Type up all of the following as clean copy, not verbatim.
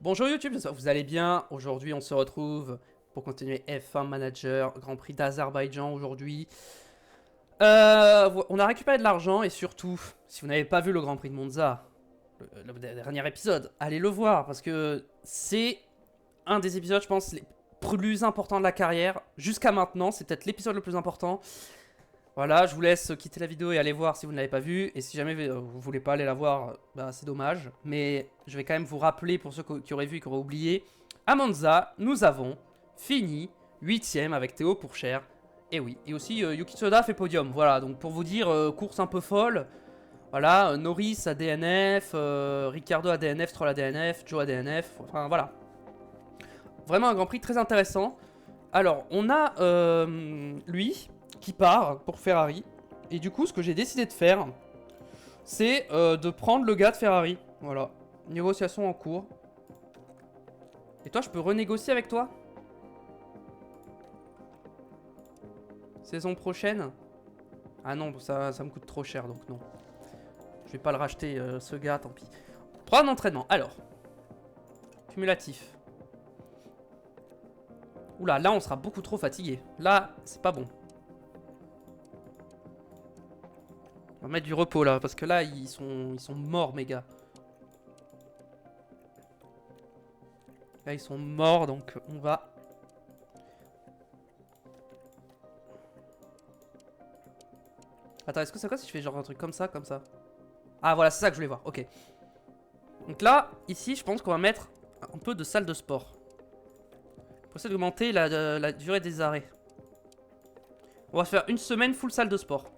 Bonjour YouTube, j'espère que vous allez bien. Aujourd'hui, on se retrouve pour continuer F1 Manager, Grand Prix d'Azerbaïdjan aujourd'hui. On a récupéré de l'argent et surtout, si vous n'avez pas vu le Grand Prix de Monza, le dernier épisode, allez le voir parce que c'est un des épisodes, je pense, les plus importants de la carrière. Jusqu'à maintenant, c'est peut-être l'épisode le plus important. Voilà, je vous laisse quitter la vidéo et aller voir si vous ne l'avez pas vu. Et si jamais vous voulez pas aller la voir, bah, c'est dommage. Mais je vais quand même vous rappeler, pour ceux qui auraient vu et qui auraient oublié, à Monza, nous avons fini 8ème avec Théo Pourchaire. Et oui, et aussi Yuki Tsunoda fait podium. Voilà, donc pour vous dire, course un peu folle. Voilà, Norris à DNF, Ricciardo à DNF, Stroll à DNF, Joe à DNF. Enfin voilà. Vraiment un Grand Prix très intéressant. Alors, on a lui qui part pour Ferrari. Et du coup, ce que j'ai décidé de faire, c'est de prendre le gars de Ferrari. Voilà. Négociation en cours. Et toi, je peux renégocier avec toi? Saison prochaine? Ah non, ça me coûte trop cher, donc non. Je vais pas le racheter, ce gars, tant pis. 3 d'entraînement. Alors. Cumulatif. Oula, là, on sera beaucoup trop fatigué. Là, c'est pas bon. On va mettre du repos là, parce que là, ils sont morts, mes gars. Là, ils sont morts, donc on va... Attends, est-ce que c'est quoi si je fais genre un truc comme ça, comme ça? Ah, voilà, c'est ça que je voulais voir, ok. Donc là, ici, je pense qu'on va mettre un peu de salle de sport. Pour essayer d'augmenter la durée des arrêts. On va faire une semaine full salle de sport.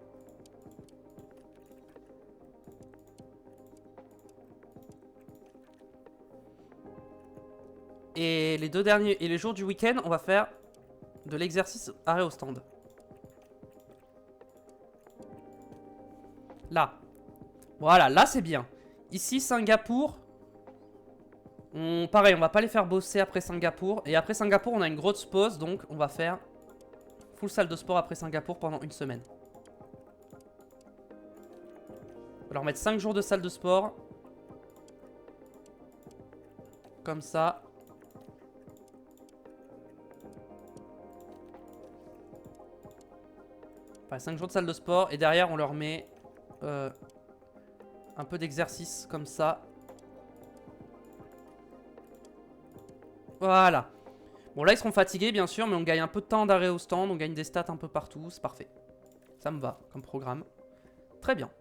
Et les deux derniers et les jours du week-end, on va faire de l'exercice arrêt au stand. Là. Voilà, là c'est bien. Ici, Singapour. Pareil, on va pas les faire bosser après Singapour. Et après Singapour, on a une grosse pause. Donc, on va faire full salle de sport après Singapour pendant une semaine. On va leur mettre 5 jours de salle de sport. Comme ça. Enfin, 5 jours de salle de sport. Et derrière, on leur met un peu d'exercice comme ça. Voilà. Bon, là, ils seront fatigués, bien sûr, mais on gagne un peu de temps d'arrêt au stand. On gagne des stats un peu partout. C'est parfait. Ça me va comme programme. Très bien.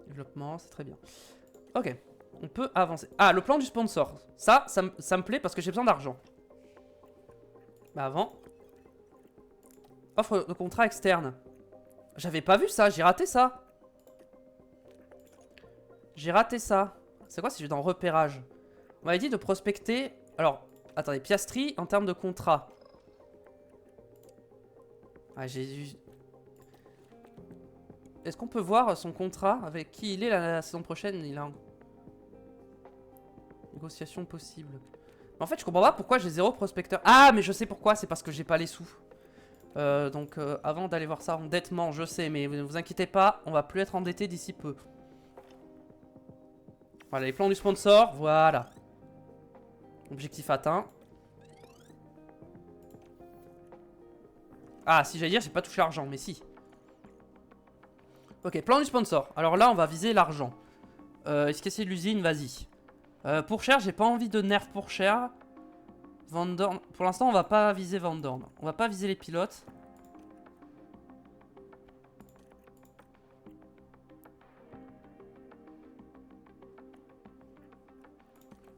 Développement, c'est très bien. Ok. On peut avancer. Ah, le plan du sponsor. Ça me plaît parce que j'ai besoin d'argent. Bah, avant. Offre de contrat externe. J'avais pas vu ça. J'ai raté ça. J'ai raté ça. C'est quoi si je vais dans repérage? On m'avait dit de prospecter... Alors, attendez, Piastri en termes de contrat. Ah, j'ai eu... Est-ce qu'on peut voir son contrat avec qui il est la saison prochaine? Il a... Négociation possible. Mais en fait, je comprends pas pourquoi j'ai 0 prospecteur. Ah, mais je sais pourquoi, c'est parce que j'ai pas les sous. Donc, avant d'aller voir ça, endettement, je sais, mais ne vous inquiétez pas, on va plus être endetté d'ici peu. Voilà, les plans du sponsor, voilà. Objectif atteint. Ah, si j'allais dire, j'ai pas touché l'argent, mais si. Ok, plan du sponsor. Alors là, on va viser l'argent. Est-ce que c'est l'usine? Vas-y. Pour cher, j'ai pas envie de nerf pour cher. Van Dorn. Pour l'instant, on va pas viser Van Dorn. On va pas viser les pilotes.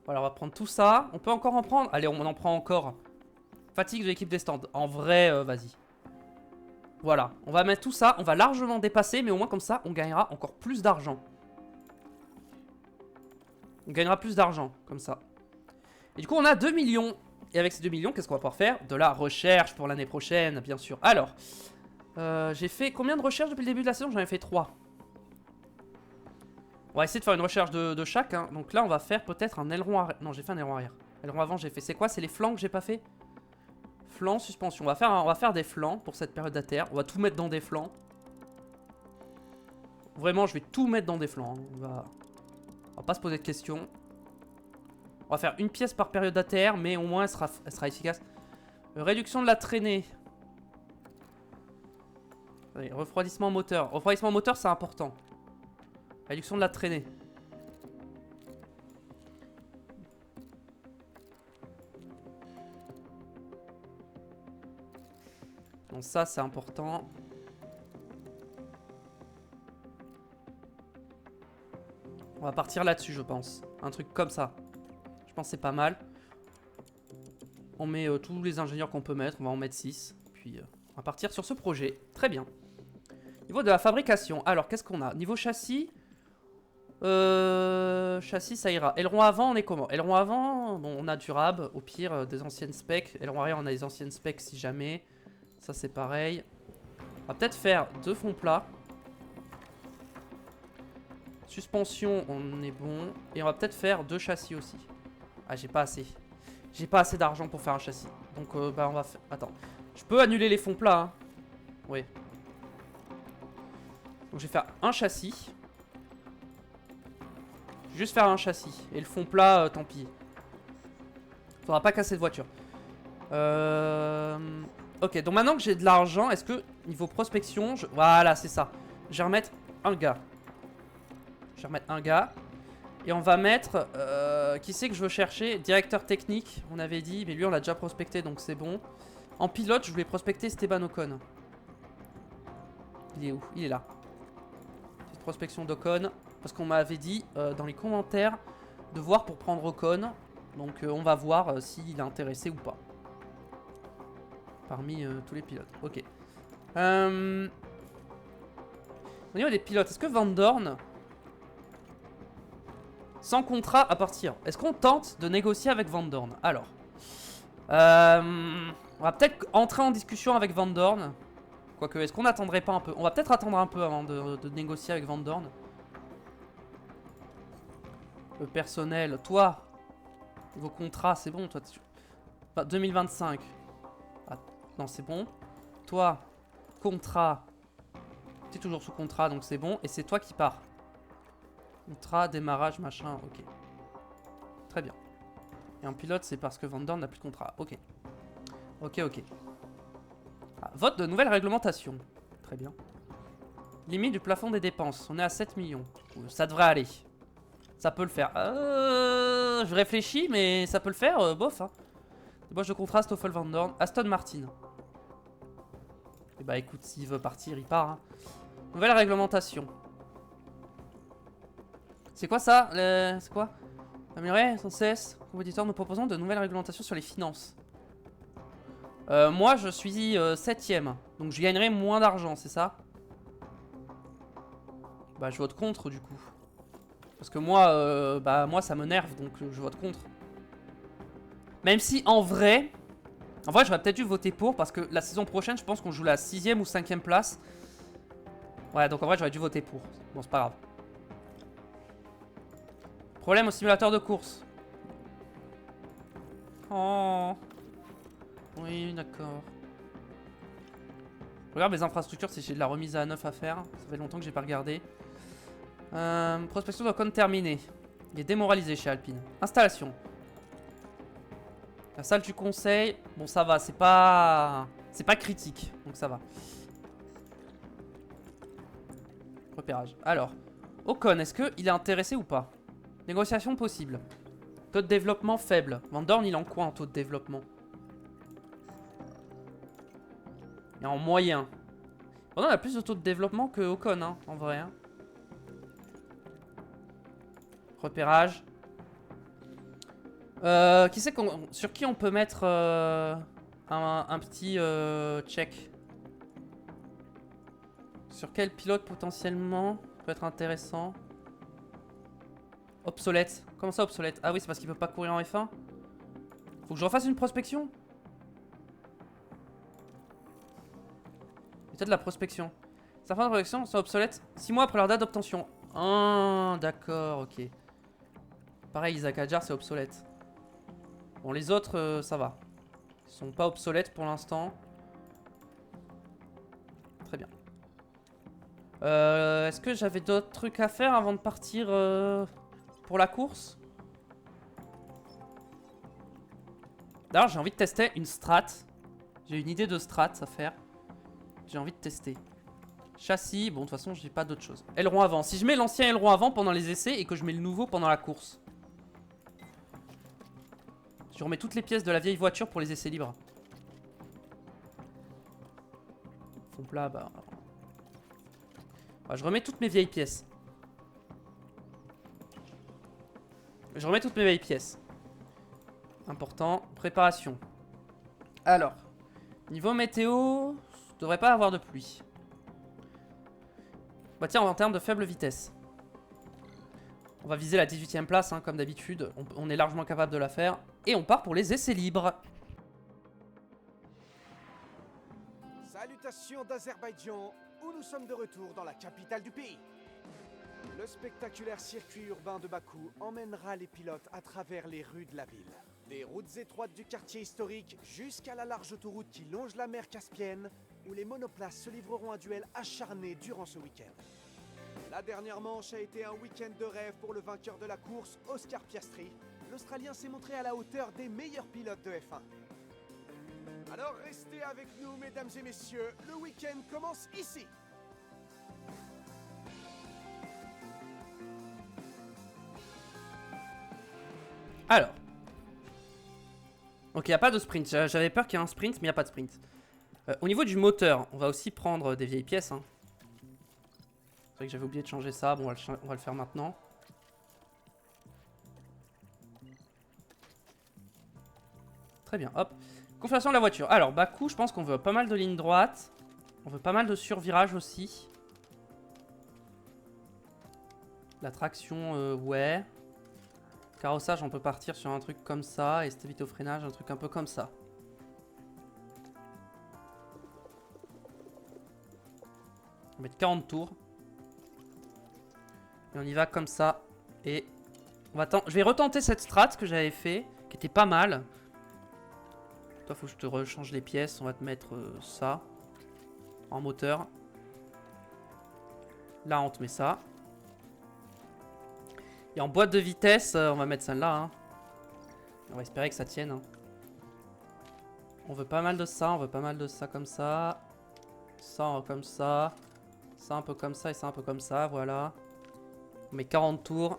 Voilà, on va prendre tout ça. On peut encore en prendre. Allez, on en prend encore. Fatigue de l'équipe des stands. En vrai, vas-y. Voilà, on va mettre tout ça. On va largement dépasser, mais au moins comme ça, on gagnera encore plus d'argent. On gagnera plus d'argent, comme ça. Et du coup, on a 2 millions. Et avec ces 2 millions, qu'est-ce qu'on va pouvoir faire? De la recherche pour l'année prochaine, bien sûr. Alors, j'ai fait combien de recherches depuis le début de la saison? J'en ai fait 3. On va essayer de faire une recherche de chaque. Hein. Donc là, on va faire peut-être un aileron arrière. Non, j'ai fait un aileron arrière. Aileron avant, j'ai fait. C'est quoi? C'est les flancs que j'ai pas fait? Flancs, suspension. On va faire des flancs pour cette période d'ATR. On va tout mettre dans des flancs. Vraiment, je vais tout mettre dans des flancs. Hein. On va pas se poser de questions. On va faire une pièce par période ATR, mais au moins elle sera efficace. Réduction de la traînée. Allez, refroidissement moteur. Refroidissement moteur, c'est important. Réduction de la traînée. Donc ça, c'est important. On va partir là-dessus, je pense. Un truc comme ça. Je pense que c'est pas mal. On met tous les ingénieurs qu'on peut mettre. On va en mettre 6. Puis on va partir sur ce projet. Très bien. Niveau de la fabrication. Alors, qu'est-ce qu'on a? Niveau châssis. Châssis, ça ira. Aileron avant, on est comment? Aileron avant, bon, on a durable. Au pire, des anciennes specs. Aileron arrière, on a des anciennes specs si jamais. Ça, c'est pareil. On va peut-être faire 2 fonds plats. Suspension, on est bon. Et on va peut-être faire 2 châssis aussi. Ah, j'ai pas assez. J'ai pas assez d'argent pour faire un châssis. Donc, bah, on va faire... Attends. Je peux annuler les fonds plats, hein. Oui. Donc, je vais faire un châssis. Juste faire un châssis. Et le fond plat, tant pis. Faudra pas casser de voiture. Ok, donc maintenant que j'ai de l'argent, est-ce que niveau prospection, voilà, c'est ça. Je vais remettre un gars. Je vais remettre un gars. Et on va mettre... qui c'est que je veux chercher? Directeur technique, on avait dit. Mais lui, on l'a déjà prospecté, donc c'est bon. En pilote, je voulais prospecter Esteban Ocon. Il est où? Il est là. Petite prospection d'Ocon. Parce qu'on m'avait dit dans les commentaires de voir pour prendre Ocon. Donc on va voir s'il est intéressé ou pas. Parmi tous les pilotes. Ok. Au niveau des pilotes, est-ce que Van Dorn... Sans contrat à partir. Est-ce qu'on tente de négocier avec Van Dorn? Alors. On va peut-être entrer en discussion avec Van Dorn. Quoique, est-ce qu'on attendrait pas un peu? On va peut-être attendre un peu avant de négocier avec Van Dorn. Le personnel, toi, vos contrats, c'est bon, toi. Enfin, 2025. Ah, non, c'est bon. Toi, contrat. Tu es toujours sous contrat, donc c'est bon. Et c'est toi qui pars. Contrat, démarrage, machin, ok. Très bien. Et en pilote, c'est parce que Van Dorn n'a plus de contrat. Ok. Ok, ok. Ah, vote de nouvelle réglementation. Très bien. Limite du plafond des dépenses. On est à 7 millions. Ça devrait aller. Ça peut le faire. Je réfléchis, mais ça peut le faire, bof. Hein. Débauche de contrat, Stoffel Van Dorn. Aston Martin. Et bah écoute, s'il veut partir, il part. Hein. Nouvelle réglementation. C'est quoi ça? C'est quoi? Améliorer sans cesse. Compétiteur, nous proposons de nouvelles réglementations sur les finances. Moi, je suis 7ème. Donc je gagnerai moins d'argent, c'est ça? Bah je vote contre du coup. Parce que moi, moi ça me nerve, donc je vote contre. Même si en vrai j'aurais peut-être dû voter pour, parce que la saison prochaine, je pense qu'on joue la 6ème ou 5ème place. Ouais, donc en vrai, j'aurais dû voter pour. Bon, c'est pas grave. Problème au simulateur de course. Oh. Oui, d'accord. Je regarde mes infrastructures si j'ai de la remise à neuf à faire. Ça fait longtemps que j'ai pas regardé. Prospection d'Ocon terminée. Il est démoralisé chez Alpine. Installation. La salle du conseil. Bon, ça va. C'est pas critique. Donc ça va. Repérage. Alors. Ocon, est-ce qu'il est intéressé ou pas? Négociation possible. Taux de développement faible. Van Dorn, il est en quoi en taux de développement? Il est en moyen. Van Dorn a plus de taux de développement que Ocon, hein, en vrai. Hein. Repérage. Qui c'est sur qui on peut mettre un petit check? Sur quel pilote potentiellement peut être intéressant? Obsolète. Comment ça obsolète? Ah oui, c'est parce qu'il peut pas courir en F1. Faut que je refasse une prospection. Méthode de la prospection. Certaines projections sont obsolètes 6 mois après leur date d'obtention. Ah, d'accord, ok. Pareil, Isaac Hadjar, c'est obsolète. Bon, les autres, ça va. Ils sont pas obsolètes pour l'instant. Très bien. Est-ce que j'avais d'autres trucs à faire avant de partir pour la course? D'ailleurs, j'ai envie de tester une strat. J'ai une idée de strat à faire. J'ai envie de tester. Châssis, bon, de toute façon, j'ai pas d'autre chose. Aileron avant. Si je mets l'ancien aileron avant pendant les essais et que je mets le nouveau pendant la course. Je remets toutes les pièces de la vieille voiture pour les essais libres. Fond plat, bah... je remets toutes mes vieilles pièces. Je remets toutes mes vieilles pièces. Important. Préparation. Alors. Niveau météo, je devrais pas avoir de pluie. Bah tiens, en termes de faible vitesse. On va viser la 18ème place, hein, comme d'habitude. On est largement capable de la faire. Et on part pour les essais libres. Salutations d'Azerbaïdjan, où nous sommes de retour dans la capitale du pays. Le spectaculaire circuit urbain de Bakou emmènera les pilotes à travers les rues de la ville. Des routes étroites du quartier historique jusqu'à la large autoroute qui longe la mer Caspienne, où les monoplaces se livreront un duel acharné durant ce week-end. La dernière manche a été un week-end de rêve pour le vainqueur de la course, Oscar Piastri. L'Australien s'est montré à la hauteur des meilleurs pilotes de F1. Alors restez avec nous, mesdames et messieurs, le week-end commence ici. Alors. Donc il n'y a pas de sprint. J'avais peur qu'il y ait un sprint, mais il n'y a pas de sprint. Au niveau du moteur, on va aussi prendre des vieilles pièces. Hein. C'est vrai que j'avais oublié de changer ça. Bon, on va le faire maintenant. Très bien, hop. Configuration de la voiture. Alors, Bakou, je pense qu'on veut pas mal de lignes droites. On veut pas mal de survirages aussi. La traction, ouais. Carrossage, on peut partir sur un truc comme ça. Et stabilité au freinage, un truc un peu comme ça. On va mettre 40 tours. Et on y va comme ça. Et on va je vais retenter cette strat que j'avais fait, qui était pas mal. Toi, faut que je te rechange les pièces. On va te mettre ça en moteur. Là, on te met ça. Et en boîte de vitesse, on va mettre celle-là. Hein. On va espérer que ça tienne. Hein. On veut pas mal de ça. On veut pas mal de ça comme ça. Ça comme ça. Ça un peu comme ça et ça un peu comme ça. Voilà. On met 40 tours.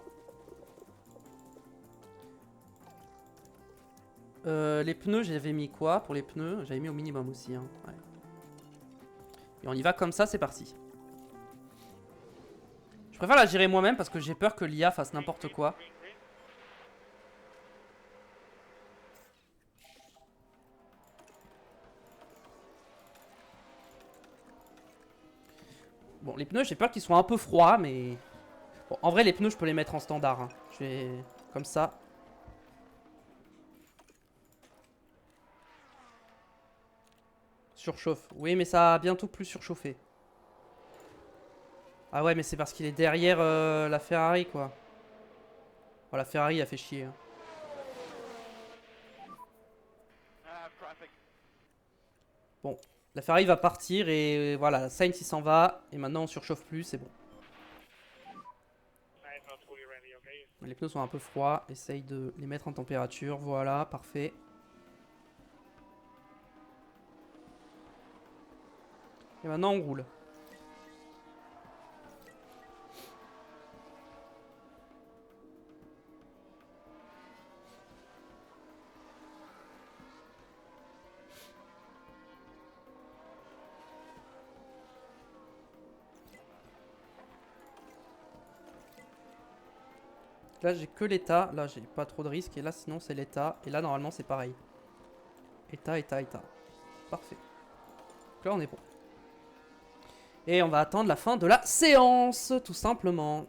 Les pneus, j'avais mis quoi pour les pneus? J'avais mis au minimum aussi. Hein. Ouais. Et on y va comme ça, c'est parti. Je préfère la gérer moi-même parce que j'ai peur que l'IA fasse n'importe quoi. Bon, les pneus, j'ai peur qu'ils soient un peu froids, mais... Bon, en vrai, les pneus, je peux les mettre en standard. Hein. Je vais... Comme ça. Surchauffe. Oui, mais ça a bientôt plus surchauffé. Ah ouais, mais c'est parce qu'il est derrière la Ferrari, quoi. Oh, la Ferrari a fait chier. Hein. Bon, la Ferrari va partir et voilà, Sainz il s'en va. Et maintenant on surchauffe plus, c'est bon. Les pneus sont un peu froids, essaye de les mettre en température. Voilà, parfait. Et maintenant on roule. Là j'ai que l'état, là j'ai pas trop de risques et là sinon c'est l'état et là normalement c'est pareil. État, état, état. Parfait. Donc là on est bon. Et on va attendre la fin de la séance, tout simplement.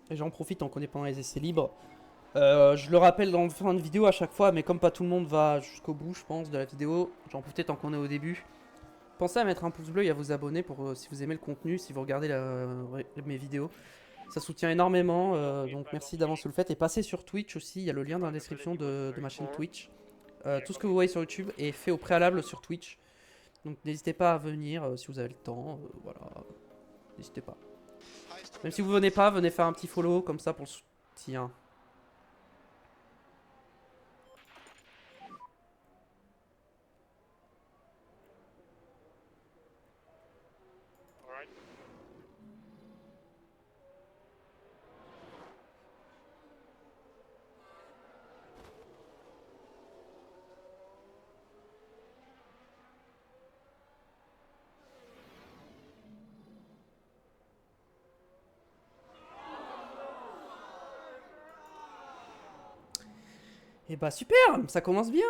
Et j'en profite en connaissant pendant les essais libres. Je le rappelle dans la fin de vidéo à chaque fois, mais comme pas tout le monde va jusqu'au bout, je pense, de la vidéo, j'en profite tant qu'on est au début. Pensez à mettre un pouce bleu et à vous abonner pour si vous aimez le contenu, si vous regardez mes vidéos. Ça soutient énormément, donc merci d'avance le fait. Et passez sur Twitch aussi, il y a le lien dans la description de ma chaîne Twitch. Tout ce que vous voyez sur YouTube est fait au préalable sur Twitch. Donc n'hésitez pas à venir si vous avez le temps, voilà. N'hésitez pas. Même si vous venez pas, venez faire un petit follow comme ça pour le soutien. Et bah super, ça commence bien.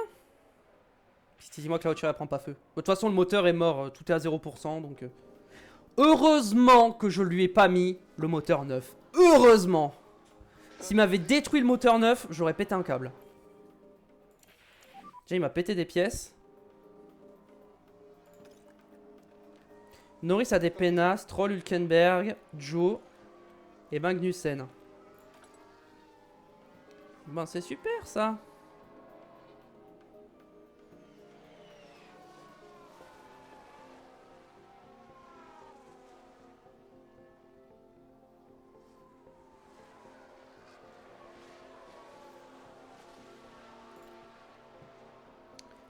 Dis-moi que la voiture elle prend pas feu. De toute façon le moteur est mort, tout est à 0%, donc... Heureusement que je lui ai pas mis le moteur neuf. Heureusement. S'il m'avait détruit le moteur neuf, j'aurais pété un câble. Déjà il m'a pété des pièces. Norris a des Pena, Stroll, Hülkenberg, Joe et Magnussen. Ben c'est super ça.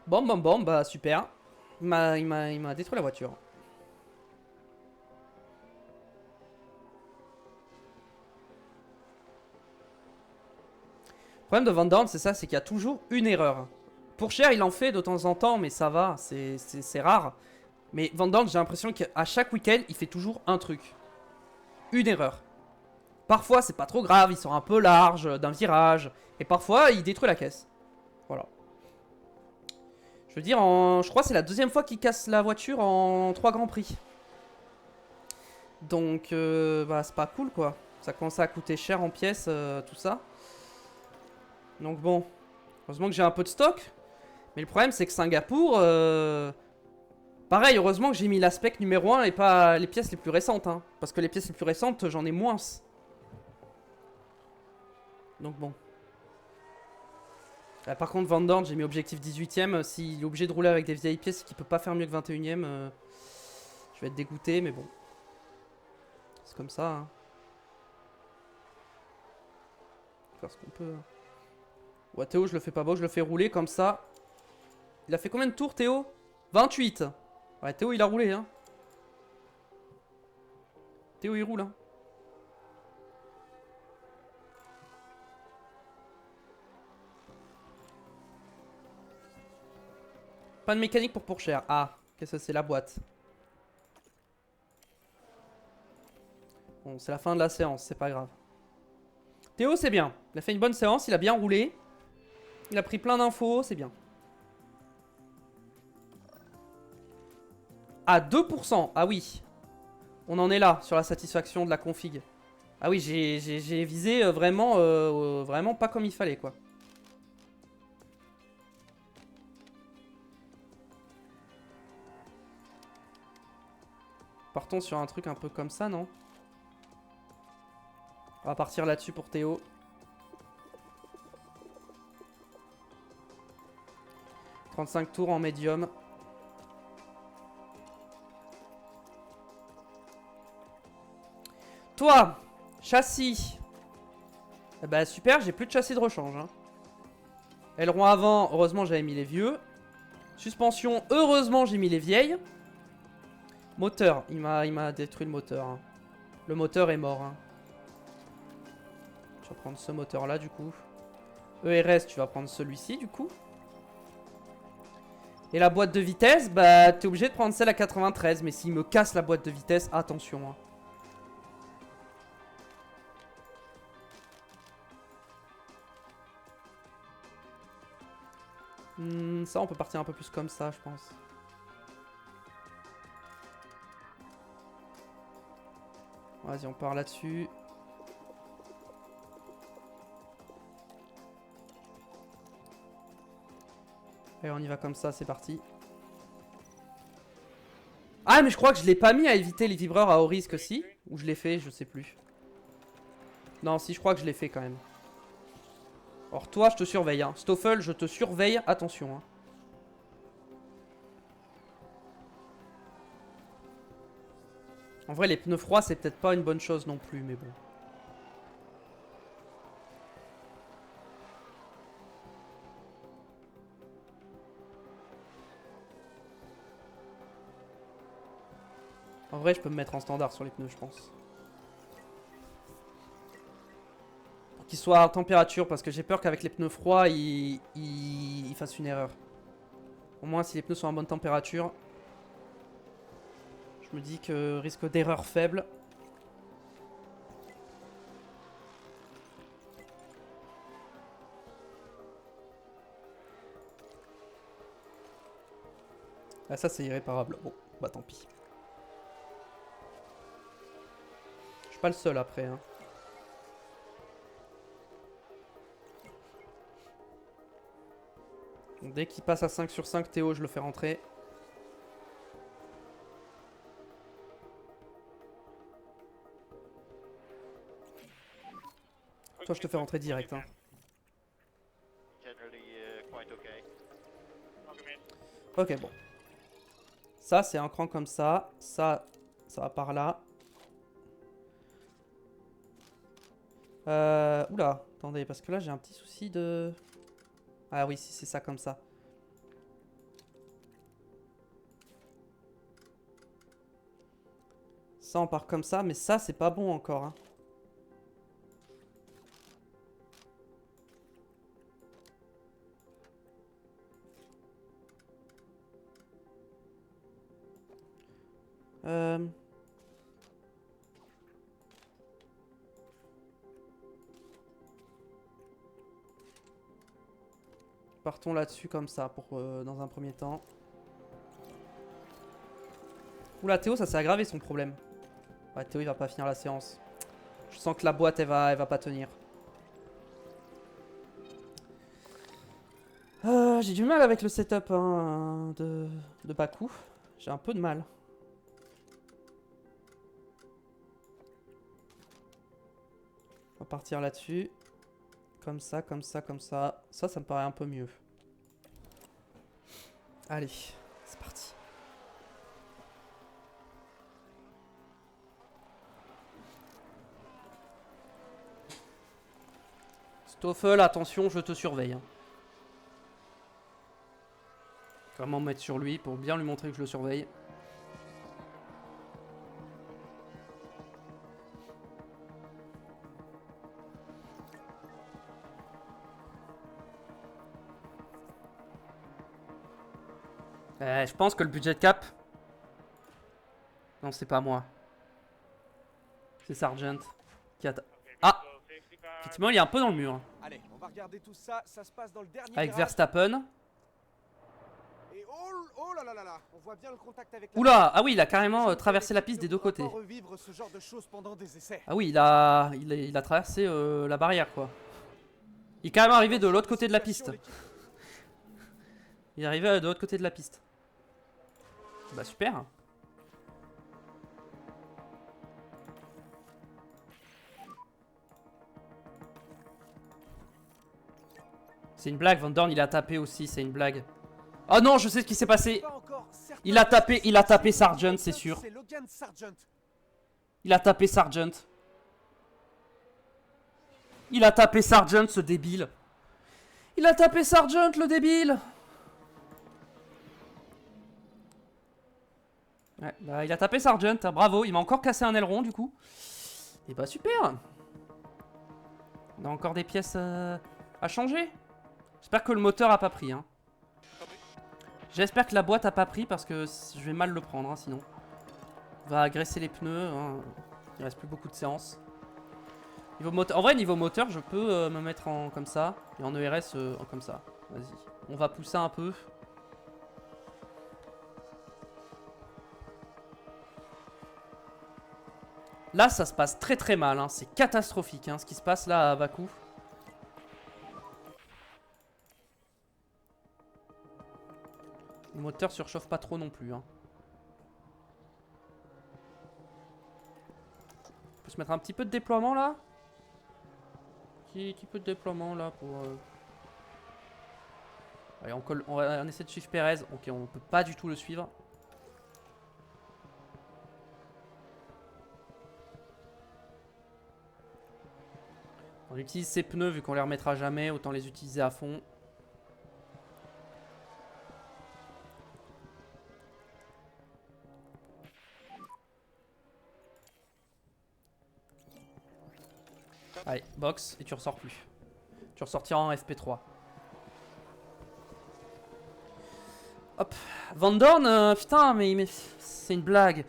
Bon, bah super. Il m'a détruit la voiture. Le problème de Van Dorn, c'est ça, c'est qu'il y a toujours une erreur. Pour Cher, il en fait de temps en temps, mais ça va, c'est rare. Mais Van Dorn, j'ai l'impression qu'à chaque week-end, il fait toujours un truc. Une erreur. Parfois, c'est pas trop grave, il sort un peu large d'un virage. Et parfois, il détruit la caisse. Voilà. Je veux dire, je crois que c'est la deuxième fois qu'il casse la voiture en 3 grands prix. Donc, bah, c'est pas cool, quoi. Ça commence à coûter cher en pièces, tout ça. Donc bon, heureusement que j'ai un peu de stock. Mais le problème, c'est que Singapour... Pareil, heureusement que j'ai mis l'aspect numéro 1 et pas les pièces les plus récentes. Hein, parce que les pièces les plus récentes, j'en ai moins. Donc bon. Par contre, Van Dorn, j'ai mis objectif 18ème. S'il est obligé de rouler avec des vieilles pièces et qu'il peut pas faire mieux que 21ème, je vais être dégoûté, mais bon. C'est comme ça. Hein. On va faire ce qu'on peut. Ouais, Théo, je le fais pas beau, je le fais rouler comme ça. Il a fait combien de tours, Théo? 28. Ouais, Théo, il a roulé, hein. Théo, il roule, hein. Pas de mécanique pour Pourchère. Ah, qu'est-ce que c'est la boîte? Bon, c'est la fin de la séance, c'est pas grave. Théo, c'est bien. Il a fait une bonne séance, il a bien roulé. Il a pris plein d'infos, c'est bien. À 2%. Ah oui. On en est là, sur la satisfaction de la config. Ah oui, j'ai visé vraiment, vraiment pas comme il fallait, quoi. Partons sur un truc un peu comme ça, non? On va partir là-dessus pour Théo. « 35 tours en médium. » Toi, châssis. Eh bah super, j'ai plus de châssis de rechange. Hein. Aileron avant, heureusement j'avais mis les vieux. Suspension, heureusement j'ai mis les vieilles. Moteur, il m'a détruit le moteur. Hein. Le moteur est mort. Hein. Je vais prendre ce moteur là du coup. ERS, tu vas prendre celui-ci du coup. Et la boîte de vitesse, bah t'es obligé de prendre celle à 93. Mais s'il me casse la boîte de vitesse, attention. Hein. Ça, on peut partir un peu plus comme ça, je pense. Vas-y, on part là-dessus. Et on y va comme ça, c'est parti. Ah, mais je crois que je l'ai pas mis à éviter les vibreurs à haut risque aussi. Ou je l'ai fait, je sais plus. Non, si, je crois que je l'ai fait quand même. Alors toi, je te surveille. Hein. Stoffel, je te surveille. Attention. Hein. En vrai, les pneus froids, c'est peut-être pas une bonne chose non plus, mais bon. En vrai, je peux me mettre en standard sur les pneus, je pense. Pour qu'ils soient à température, parce que j'ai peur qu'avec les pneus froids, ils fassent une erreur. Au moins, si les pneus sont en bonne température, je me dis que risque d'erreur faible. Ah, ça, c'est irréparable. Bon, bah tant pis. Je suis pas le seul après, hein. Donc, dès qu'il passe à 5 sur 5, Théo, je le fais rentrer. Toi, je te fais rentrer direct, hein. Ok, bon. Ça, c'est un cran comme ça. Ça va par là. Oula, attendez, parce que là, j'ai un petit souci de... Ah oui, si c'est ça comme ça. Ça, on part comme ça, mais ça, c'est pas bon encore, hein. Partons là-dessus comme ça, pour dans un premier temps. Oula, Théo, ça s'est aggravé son problème. Ouais, Théo, il va pas finir la séance. Je sens que la boîte, elle va pas tenir. J'ai du mal avec le setup hein, de Baku. J'ai un peu de mal. On va partir là-dessus. Comme ça, comme ça, comme ça. Ça me paraît un peu mieux. Allez, c'est parti. Stoffel, attention, je te surveille. Hein. Vraiment me mettre sur lui pour bien lui montrer que je le surveille. Je pense que le budget cap... Non, c'est pas moi. C'est Sargent qui a... Ah! Effectivement, il est un peu dans le mur. Allez, on va regarder tout ça. Ça se passe dans le dernier Avec virage. Verstappen. Et oh là là là là, on voit bien le contact avec la... Oula! Ah oui, il a carrément traversé la piste des deux côtés. Revivre ce genre de choses pendant des essais. Ah oui, il a traversé la barrière, quoi. Il est carrément arrivé de l'autre côté de la piste. Il est arrivé de l'autre côté de la piste. Bah super. C'est une blague, Van Dorn il a tapé aussi, c'est une blague. Oh non, je sais ce qui s'est passé. Il a tapé Sargent, c'est sûr. Il a tapé Sargent. Il a tapé Sargent, ce débile. Il a tapé Sargent, le débile. Ouais, bah il a tapé Sargent, hein, bravo. Il m'a encore cassé un aileron, du coup. Et bah super. On a encore des pièces à changer. J'espère que le moteur a pas pris, hein. J'espère que la boîte a pas pris parce que je vais mal le prendre, hein, sinon. On va agresser les pneus, hein. Il reste plus beaucoup de séances. Niveau moteur, en vrai, niveau moteur, je peux me mettre en comme ça. Et en ERS, comme ça. Vas-y. On va pousser un peu. Là, ça se passe très très mal. Hein. C'est catastrophique hein, ce qui se passe là à Baku. Le moteur surchauffe pas trop non plus. Hein. On peut se mettre un petit peu de déploiement là. Petit peu de déploiement là pour... Allez, on essaie de suivre Perez. Ok, on peut pas du tout le suivre. On utilise ces pneus vu qu'on les remettra jamais. Autant les utiliser à fond. Allez, box, et tu ressors plus. Tu ressortiras en FP3. Hop. Van Dorn, putain, mais c'est une blague.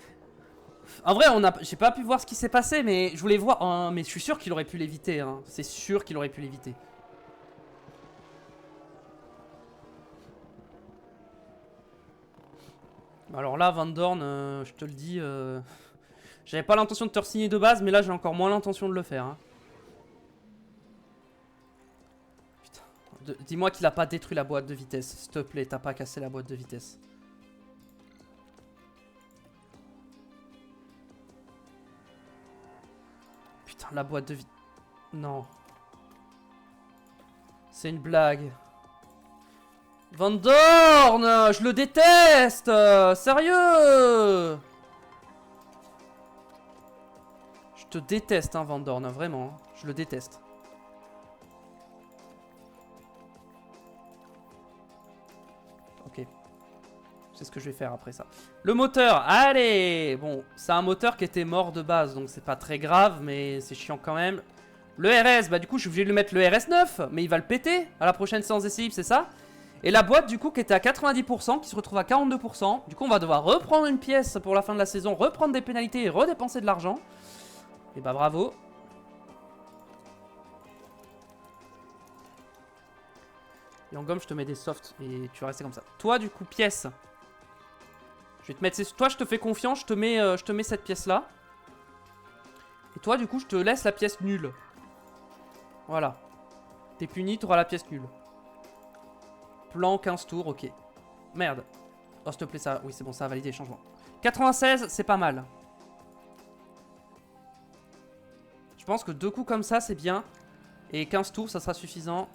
En vrai, j'ai pas pu voir ce qui s'est passé, mais je voulais voir. Hein, mais je suis sûr qu'il aurait pu l'éviter. Hein. C'est sûr qu'il aurait pu l'éviter. Alors là, Van Dorn, je te le dis, j'avais pas l'intention de te re-signer de base, mais là j'ai encore moins l'intention de le faire. Hein. Putain, dis-moi qu'il a pas détruit la boîte de vitesse, s'il te plaît, t'as pas cassé la boîte de vitesse. Putain, la boîte de vitesse... Non. C'est une blague. Van Dorn, je le déteste. Sérieux. Je te déteste, hein, Van Dorn, vraiment. Je le déteste. Ok. C'est ce que je vais faire après ça. Le moteur, allez. Bon, c'est un moteur qui était mort de base, donc c'est pas très grave, mais c'est chiant quand même. Le RS, bah du coup je suis obligé de lui mettre le RS9, mais il va le péter à la prochaine séance d'essai libre, c'est ça? Et la boîte du coup qui était à 90%, qui se retrouve à 42%. Du coup on va devoir reprendre une pièce pour la fin de la saison, reprendre des pénalités et redépenser de l'argent. Et bah bravo. Et en gomme je te mets des softs et tu vas rester comme ça. Toi du coup pièce. Je vais te mettre... Toi je te fais confiance, je te mets cette pièce là. Et toi du coup je te laisse la pièce nulle. Voilà. T'es puni, t'auras la pièce nulle. Plan 15 tours, ok. Merde. Oh, s'il te plaît, ça... Oui, c'est bon, ça a validé les changements. 96, c'est pas mal. Je pense que 2 coups comme ça, c'est bien. Et 15 tours, ça sera suffisant.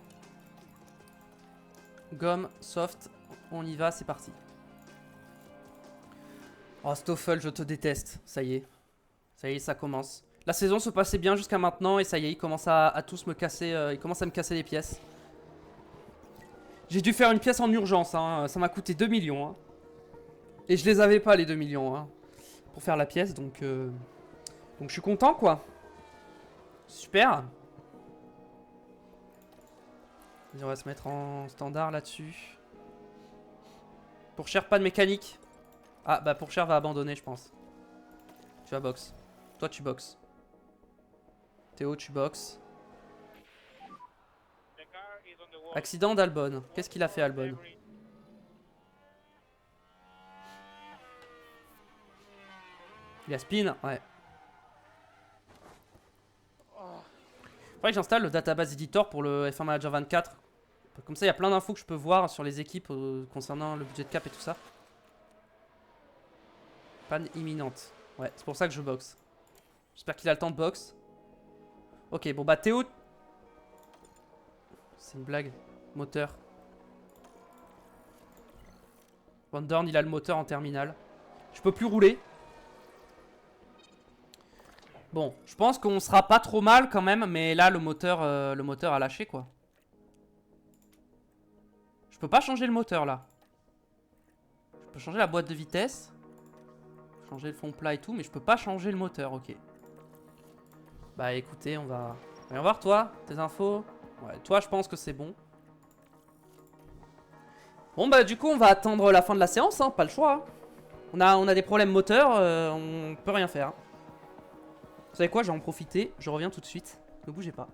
Gomme, soft, on y va, c'est parti. Oh, Stoffel, je te déteste. Ça y est. Ça y est, ça commence. La saison se passait bien jusqu'à maintenant et ça y est, il commence à tous me casser, il commence à me casser les pièces. J'ai dû faire une pièce en urgence, hein. Ça m'a coûté 2 millions. Hein. Et je les avais pas les 2 millions hein, pour faire la pièce, donc je suis content quoi. Super. On va se mettre en standard là-dessus. Pour cher, pas de mécanique. Ah bah pour cher va abandonner je pense. Tu vas box. Toi tu boxes. Théo tu boxes. Accident d'Albon. Qu'est-ce qu'il a fait Albon? Il a spin? Ouais. Faudrait que j'installe le database editor pour le F1 Manager 24. Comme ça il y a plein d'infos que je peux voir sur les équipes concernant le budget de cap et tout ça. Panne imminente. Ouais, c'est pour ça que je boxe. J'espère qu'il a le temps de boxe. Ok, bon bah Théo... C'est une blague. Moteur. Van Dorn, il a le moteur en terminale. Je peux plus rouler. Bon, je pense qu'on sera pas trop mal quand même, mais là le moteur a lâché quoi. Je peux pas changer le moteur là. Je peux changer la boîte de vitesse. Changer le fond plat et tout, mais je peux pas changer le moteur, ok. Bah écoutez, on va... Voyons voir toi, tes infos. Ouais, toi je pense que c'est bon. Bon bah du coup on va attendre la fin de la séance, hein, pas le choix. Hein. On a des problèmes moteurs, on peut rien faire. Vous savez quoi, je vais en profiter, je reviens tout de suite. Ne bougez pas.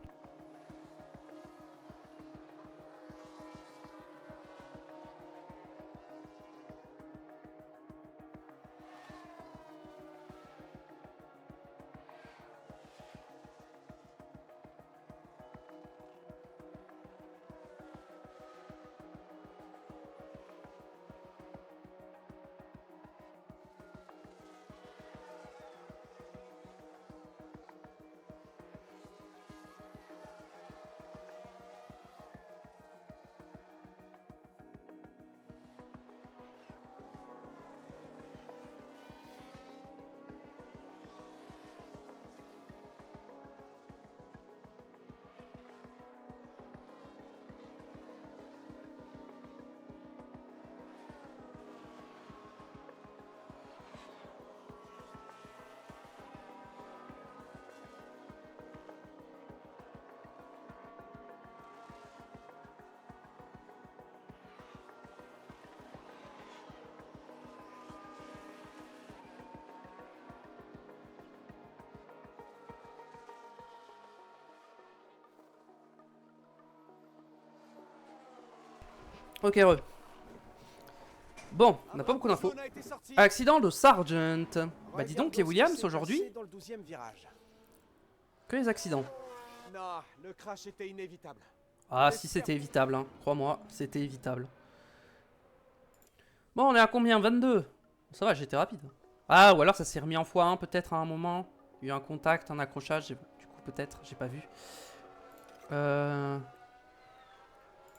Ok, re. Bon, on n'a pas beaucoup d'infos. Accident de Sargent. Bah dis donc les Williams aujourd'hui. Dans le 12e virage. Que les accidents. Non, le crash était inévitable. Ah si c'était évitable, hein. Crois-moi, c'était évitable. Bon, on est à combien? 22. Ça va, j'étais rapide. Ah, ou alors ça s'est remis en x1 peut-être à un moment. Il y a eu un contact, un accrochage, du coup peut-être, j'ai pas vu.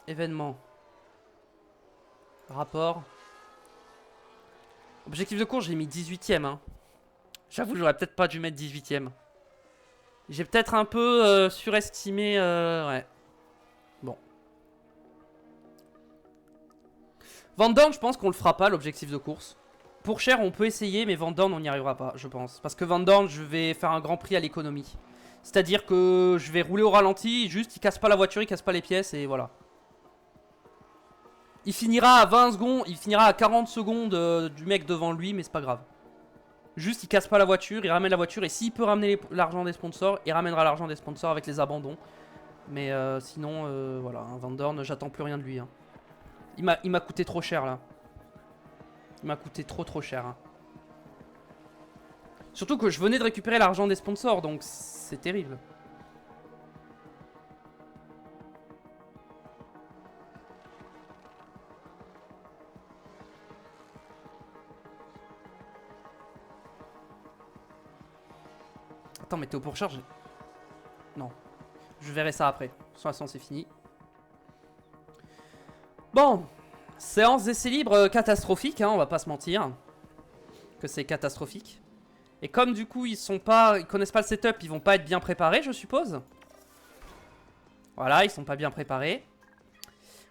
Événement. Rapport. Objectif de course, j'ai mis 18ème. Hein. J'avoue, j'aurais peut-être pas dû mettre 18ème. J'ai peut-être un peu surestimé... ouais. Bon. Van Dorn, je pense qu'on le fera pas, l'objectif de course. Pour cher, on peut essayer, mais Van Dorn, on n'y arrivera pas, je pense. Parce que Van Dorn, je vais faire un grand prix à l'économie. C'est-à-dire que je vais rouler au ralenti, juste il casse pas la voiture, il casse pas les pièces, et voilà. Il finira à 20 secondes, il finira à 40 secondes du mec devant lui, mais c'est pas grave. Juste il casse pas la voiture, il ramène la voiture, et s'il peut ramener l'argent des sponsors, il ramènera l'argent des sponsors avec les abandons. Mais sinon, voilà, hein, Van Dorn, j'attends plus rien de lui. Hein. Il m'a coûté trop cher là. Il m'a coûté trop cher. Hein. Surtout que je venais de récupérer l'argent des sponsors, donc c'est terrible. Attends, mais t'es au pourcharge? Non. Je verrai ça après. De toute façon, c'est fini. Bon. Séance d'essai libre catastrophique, hein, on va pas se mentir. Que c'est catastrophique. Et comme du coup, ils connaissent pas le setup, ils vont pas être bien préparés, je suppose. Voilà, ils sont pas bien préparés.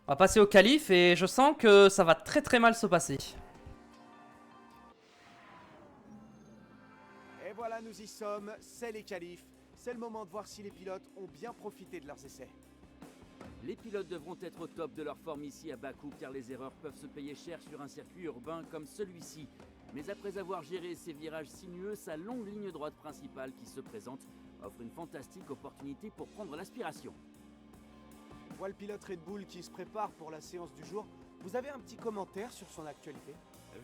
On va passer au qualif et je sens que ça va très mal se passer. Et voilà, nous y sommes, c'est les qualifs. C'est le moment de voir si les pilotes ont bien profité de leurs essais. Les pilotes devront être au top de leur forme ici à Bakou car les erreurs peuvent se payer cher sur un circuit urbain comme celui-ci. Mais après avoir géré ces virages sinueux, sa longue ligne droite principale qui se présente offre une fantastique opportunité pour prendre l'aspiration. On voit le pilote Red Bull qui se prépare pour la séance du jour. Vous avez un petit commentaire sur son actualité?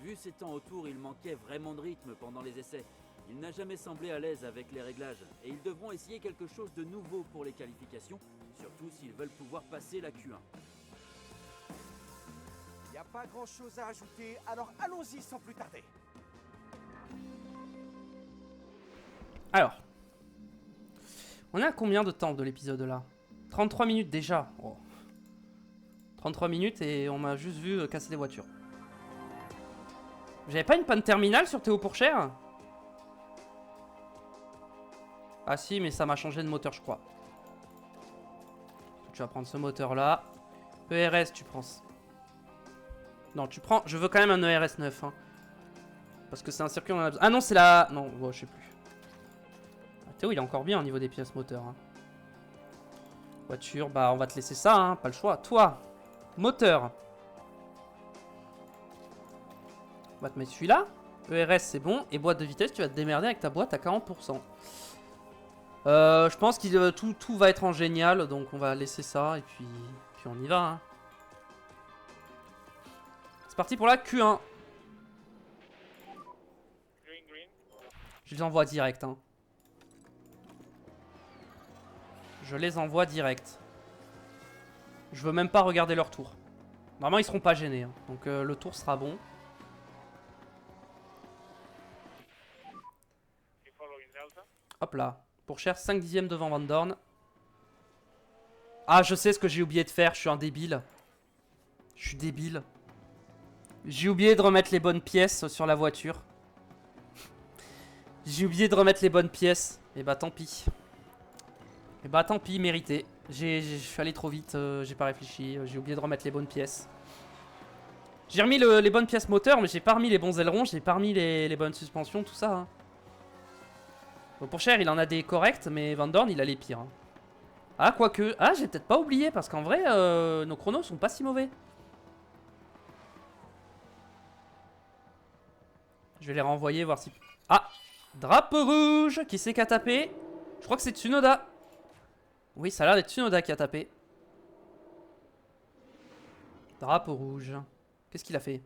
Vu ses temps autour, il manquait vraiment de rythme pendant les essais. Il n'a jamais semblé à l'aise avec les réglages et ils devront essayer quelque chose de nouveau pour les qualifications, surtout s'ils veulent pouvoir passer la Q1. Il n'y a pas grand chose à ajouter, alors allons-y sans plus tarder. Alors. On est à combien de temps de l'épisode là? 33 minutes déjà. Oh. 33 minutes et on m'a juste vu casser des voitures. J'avais pas une panne terminale sur Théo Pourchère? Ah si, mais ça m'a changé de moteur, je crois. Tu vas prendre ce moteur là. ERS, tu prends. Non, tu prends. Je veux quand même un ERS 9. Hein. Parce que c'est un circuit, on en a besoin. Ah non, c'est la. Non, bon, je sais plus. Ah, Théo, il est encore bien au niveau des pièces moteurs. Hein. Voiture, bah on va te laisser ça, hein, pas le choix. Toi, moteur. On va te mettre celui-là. ERS, c'est bon. Et boîte de vitesse, tu vas te démerder avec ta boîte à 40%. Je pense que tout va être en génial, donc on va laisser ça et puis on y va. Hein. C'est parti pour la Q1. Je les envoie direct. Hein. Je les envoie direct. Je veux même pas regarder leur tour. Normalement ils seront pas gênés, hein. Donc le tour sera bon. Hop là. Pour cher, 5 dixièmes devant Van Dorn. Ah, je sais ce que j'ai oublié de faire. Je suis un débile. Je suis débile. J'ai oublié de remettre les bonnes pièces sur la voiture. J'ai oublié de remettre les bonnes pièces. Et bah tant pis. Et bah tant pis, mérité. Je suis allé trop vite. J'ai pas réfléchi. J'ai oublié de remettre les bonnes pièces. J'ai remis les bonnes pièces moteurs, mais j'ai pas remis les bons ailerons. J'ai pas remis les bonnes suspensions, tout ça. Hein. Bon, pour cher, il en a des corrects, mais Van Dorn, il a les pires. Hein. Ah, quoique. Ah, j'ai peut-être pas oublié, parce qu'en vrai, nos chronos sont pas si mauvais. Je vais les renvoyer, voir si... Ah, drapeau rouge. Qui c'est qui a tapé? Je crois que c'est Tsunoda. Oui, ça a l'air d'être Tsunoda qui a tapé. Drapeau rouge. Qu'est-ce qu'il a fait?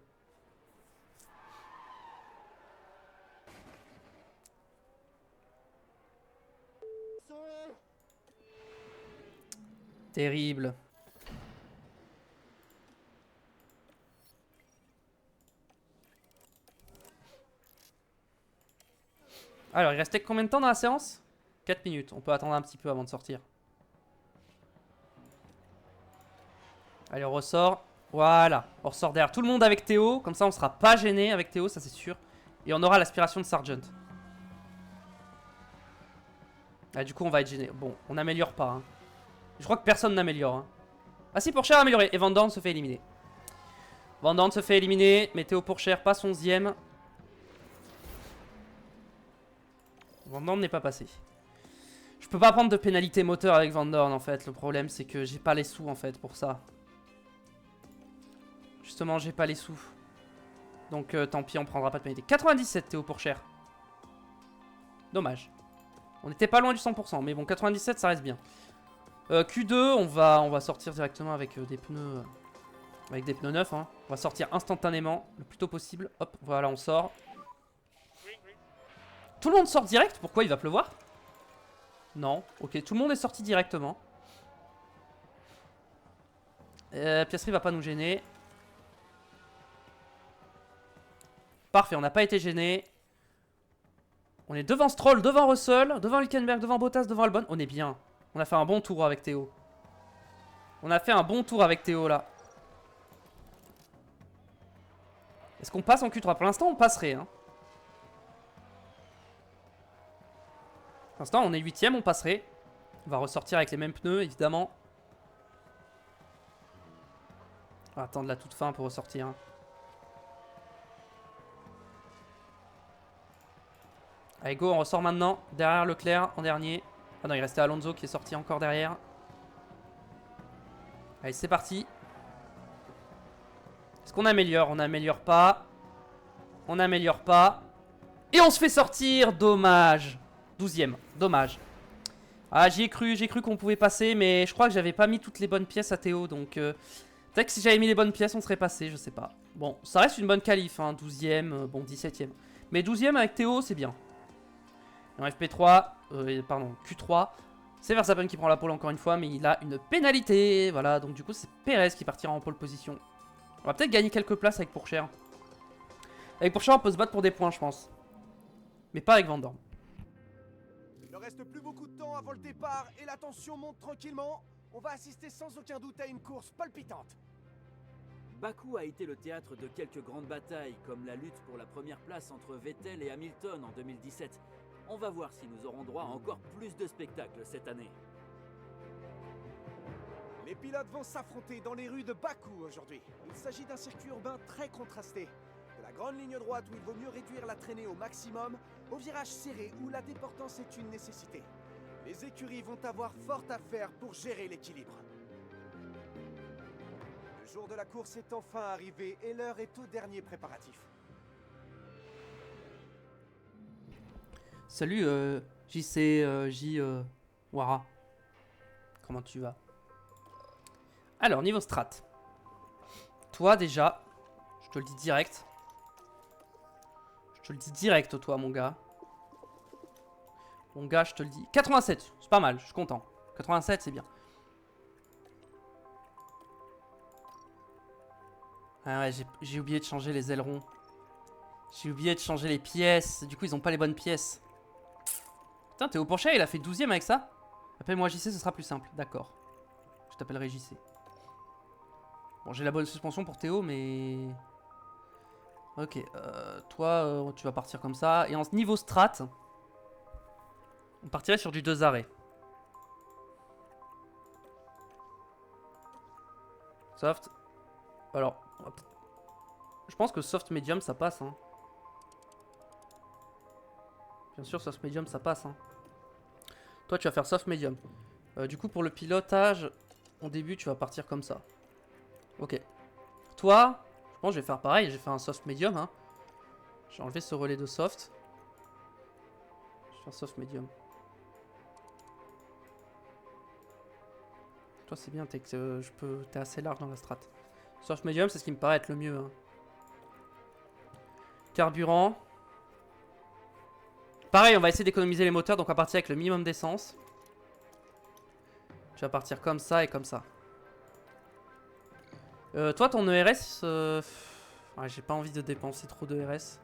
Terrible. Alors, il restait combien de temps dans la séance? 4 minutes. On peut attendre un petit peu avant de sortir. Allez, on ressort. Voilà. On ressort derrière tout le monde avec Théo. Comme ça, on sera pas gêné avec Théo, ça c'est sûr. Et on aura l'aspiration de Sergeant. Ah, du coup, on va être gêné. Bon, on n'améliore pas. Hein. Je crois que personne n'améliore. Hein. Ah si, Pourchère a amélioré. Et Van Dorn se fait éliminer. Van Dorn se fait éliminer. Mais Théo Pourchère passe 11ème. Van Dorn n'est pas passé. Je peux pas prendre de pénalité moteur avec Van Dorn en fait. Le problème c'est que j'ai pas les sous en fait pour ça. Justement, j'ai pas les sous. Donc tant pis, on prendra pas de pénalité. 97 Théo Pourchère. Dommage. On était pas loin du 100%, mais bon, 97 ça reste bien. Q2, on va sortir directement avec des pneus. Avec des pneus neufs. Hein. On va sortir instantanément, le plus tôt possible. Hop, voilà, on sort. Tout le monde sort direct? Pourquoi il va pleuvoir? Non, ok, tout le monde est sorti directement. Piastri va pas nous gêner. Parfait, on n'a pas été gêné. On est devant Stroll, devant Russell, devant Hülkenberg, devant Bottas, devant Albon. On est bien. On a fait un bon tour avec Théo. On a fait un bon tour avec Théo là. Est-ce qu'on passe en Q3? Pour l'instant, on passerait. Hein. Pour l'instant, on est 8ème, on passerait. On va ressortir avec les mêmes pneus, évidemment. On va attendre la toute fin pour ressortir. Hein. Allez, go, on ressort maintenant. Derrière Leclerc, en dernier. Ah non, il restait Alonso qui est sorti encore derrière. Allez, c'est parti. Est-ce qu'on améliore? On n'améliore pas. On n'améliore pas. Et on se fait sortir. Dommage. 12ème. Dommage. Ah, j'y ai cru qu'on pouvait passer, mais je crois que j'avais pas mis toutes les bonnes pièces à Théo, donc peut-être que si j'avais mis les bonnes pièces, on serait passé, je sais pas. Bon, ça reste une bonne qualif, hein, 12ème, bon, 17ème. Mais 12ème avec Théo, c'est bien. Et en FP3, pardon, Q3, c'est Verstappen qui prend la pole encore une fois, mais il a une pénalité, voilà, donc du coup c'est Perez qui partira en pole position. On va peut-être gagner quelques places avec Pourchère. Avec Pourchère, on peut se battre pour des points, je pense. Mais pas avec Van Dorn. Il ne reste plus beaucoup de temps avant le départ et la tension monte tranquillement. On va assister sans aucun doute à une course palpitante. Bakou a été le théâtre de quelques grandes batailles, comme la lutte pour la première place entre Vettel et Hamilton en 2017. On va voir si nous aurons droit à encore plus de spectacles cette année. Les pilotes vont s'affronter dans les rues de Bakou aujourd'hui. Il s'agit d'un circuit urbain très contrasté. De la grande ligne droite où il vaut mieux réduire la traînée au maximum, au virage serré où la déportance est une nécessité. Les écuries vont avoir fort à faire pour gérer l'équilibre. Le jour de la course est enfin arrivé et l'heure est au dernier préparatif. Salut JC, Wara. Comment tu vas? Alors, niveau strat. Toi déjà, je te le dis direct. Je te le dis direct, toi, mon gars. Mon gars, je te le dis. 87, c'est pas mal, je suis content. 87, c'est bien. Ah ouais, j'ai oublié de changer les ailerons. J'ai oublié de changer les pièces. Du coup, ils ont pas les bonnes pièces. Putain, Théo Pourchère, il a fait 12ème avec ça? Appelle-moi JC, ce sera plus simple. D'accord. Je t'appellerai JC. Bon, j'ai la bonne suspension pour Théo, mais... Ok, toi, tu vas partir comme ça. Et en niveau strat, on partirait sur du 2 arrêts. Soft. Alors, je pense que soft medium, ça passe. Hein. Bien sûr, soft medium, ça passe. Hein. Toi, tu vas faire soft medium. Du coup, pour le pilotage, au début, tu vas partir comme ça. Ok. Toi, je pense que je vais faire pareil. J'ai fait un soft medium. Hein. J'ai enlevé ce relais de soft. Je vais faire soft medium. Toi, c'est bien. T'es assez large dans la strat. Soft medium, c'est ce qui me paraît être le mieux. Hein. Carburant. Pareil, on va essayer d'économiser les moteurs. Donc, on va partir avec le minimum d'essence. Tu vas partir comme ça et comme ça. Toi, ton ERS... ouais, j'ai pas envie de dépenser trop de RS.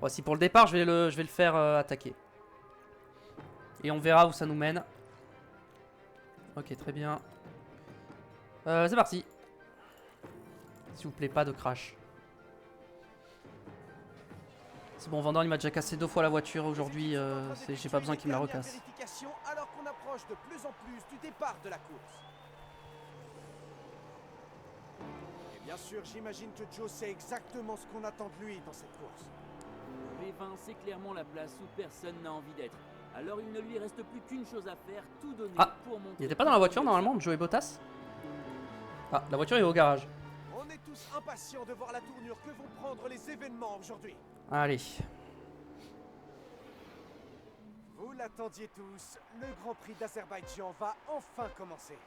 Bon, si pour le départ, je vais le faire attaquer. Et on verra où ça nous mène. Ok, très bien. C'est parti. S'il vous plaît, pas de crash. C'est bon, Vandal, il m'a déjà cassé 2 fois la voiture aujourd'hui. J'ai pas besoin qu'il me la recasse. Alors qu'on approche de plus en plus du départ de la course. Et bien sûr, j'imagine que Joe sait exactement ce qu'on attend de lui dans cette course. V20, c'est clairement la place où personne n'a envie d'être. Alors il ne lui reste plus qu'une chose à faire, tout donner pour montrer. Il était pas dans la voiture normalement, Joe et Bottas? Ah, la voiture est au garage. On est tous impatients de voir la tournure que vont prendre les événements aujourd'hui. Allez. Vous l'attendiez tous, le Grand Prix d'Azerbaïdjan va enfin commencer.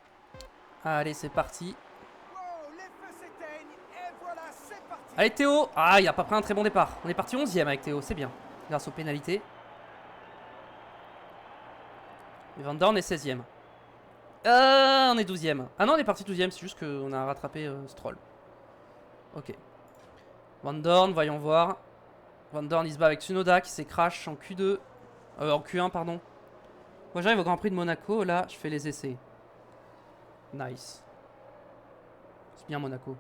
Allez, c'est parti. Wow, les feux s'éteignent et voilà, c'est parti. Allez, Théo. Ah, il a pas pris un très bon départ. On est parti 11ème avec Théo, c'est bien. Grâce aux pénalités. Et Van Dorn est 16ème. On est 12ème. Ah non, on est parti 12ème, c'est juste qu'on a rattrapé Stroll. Ok. Van Dorn, voyons voir. Van Dorn, il se bat avec Tsunoda qui s'est crash en Q2. En Q1, pardon. Moi, j'arrive au Grand Prix de Monaco. Là, je fais les essais. Nice. C'est bien Monaco.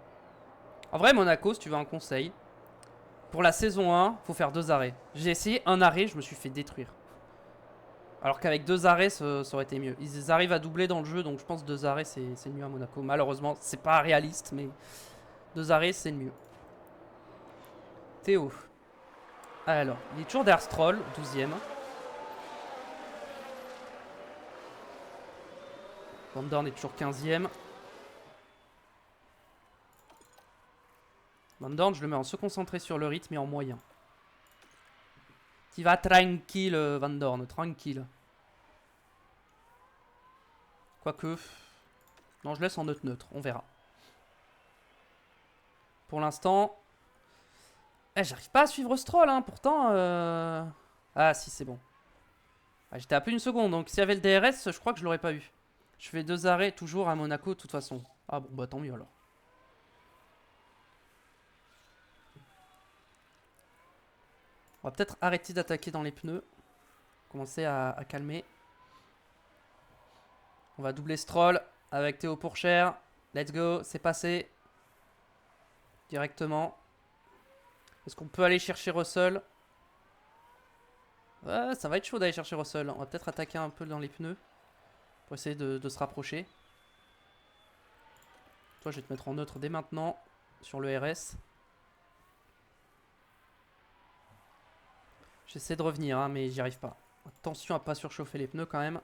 En vrai, Monaco, si tu veux un conseil, pour la saison 1, faut faire 2 arrêts. J'ai essayé un arrêt, je me suis fait détruire. Alors qu'avec 2 arrêts, ça aurait été mieux. Ils arrivent à doubler dans le jeu, donc je pense que 2 arrêts, c'est mieux à Monaco. Malheureusement, c'est pas réaliste, mais 2 arrêts, c'est le mieux. Théo. Alors, il est toujours derrière Stroll, 12ème. Van Dorn est toujours 15ème. Van Dorn, je le mets en se concentrer sur le rythme et en moyen. Tu vas tranquille, Van Dorn, tranquille. Quoique... Non, je laisse en neutre, on verra. Pour l'instant... j'arrive pas à suivre Stroll, hein, pourtant... Ah, si, c'est bon. Ah, j'étais à plus d'une seconde, donc s'il y avait le DRS, je crois que je l'aurais pas eu. Je fais 2 arrêts toujours à Monaco, de toute façon. Ah bon, bah tant mieux alors. On va peut-être arrêter d'attaquer dans les pneus. Commencer à calmer. On va doubler Stroll avec Théo Pourchère. Let's go, c'est passé. Directement. Est-ce qu'on peut aller chercher Russell? Ouais, ça va être chaud d'aller chercher Russell. On va peut-être attaquer un peu dans les pneus. Pour essayer de se rapprocher. Toi, je vais te mettre en neutre dès maintenant. Sur le RS. J'essaie de revenir, hein, mais j'y arrive pas. Attention à pas surchauffer les pneus quand même.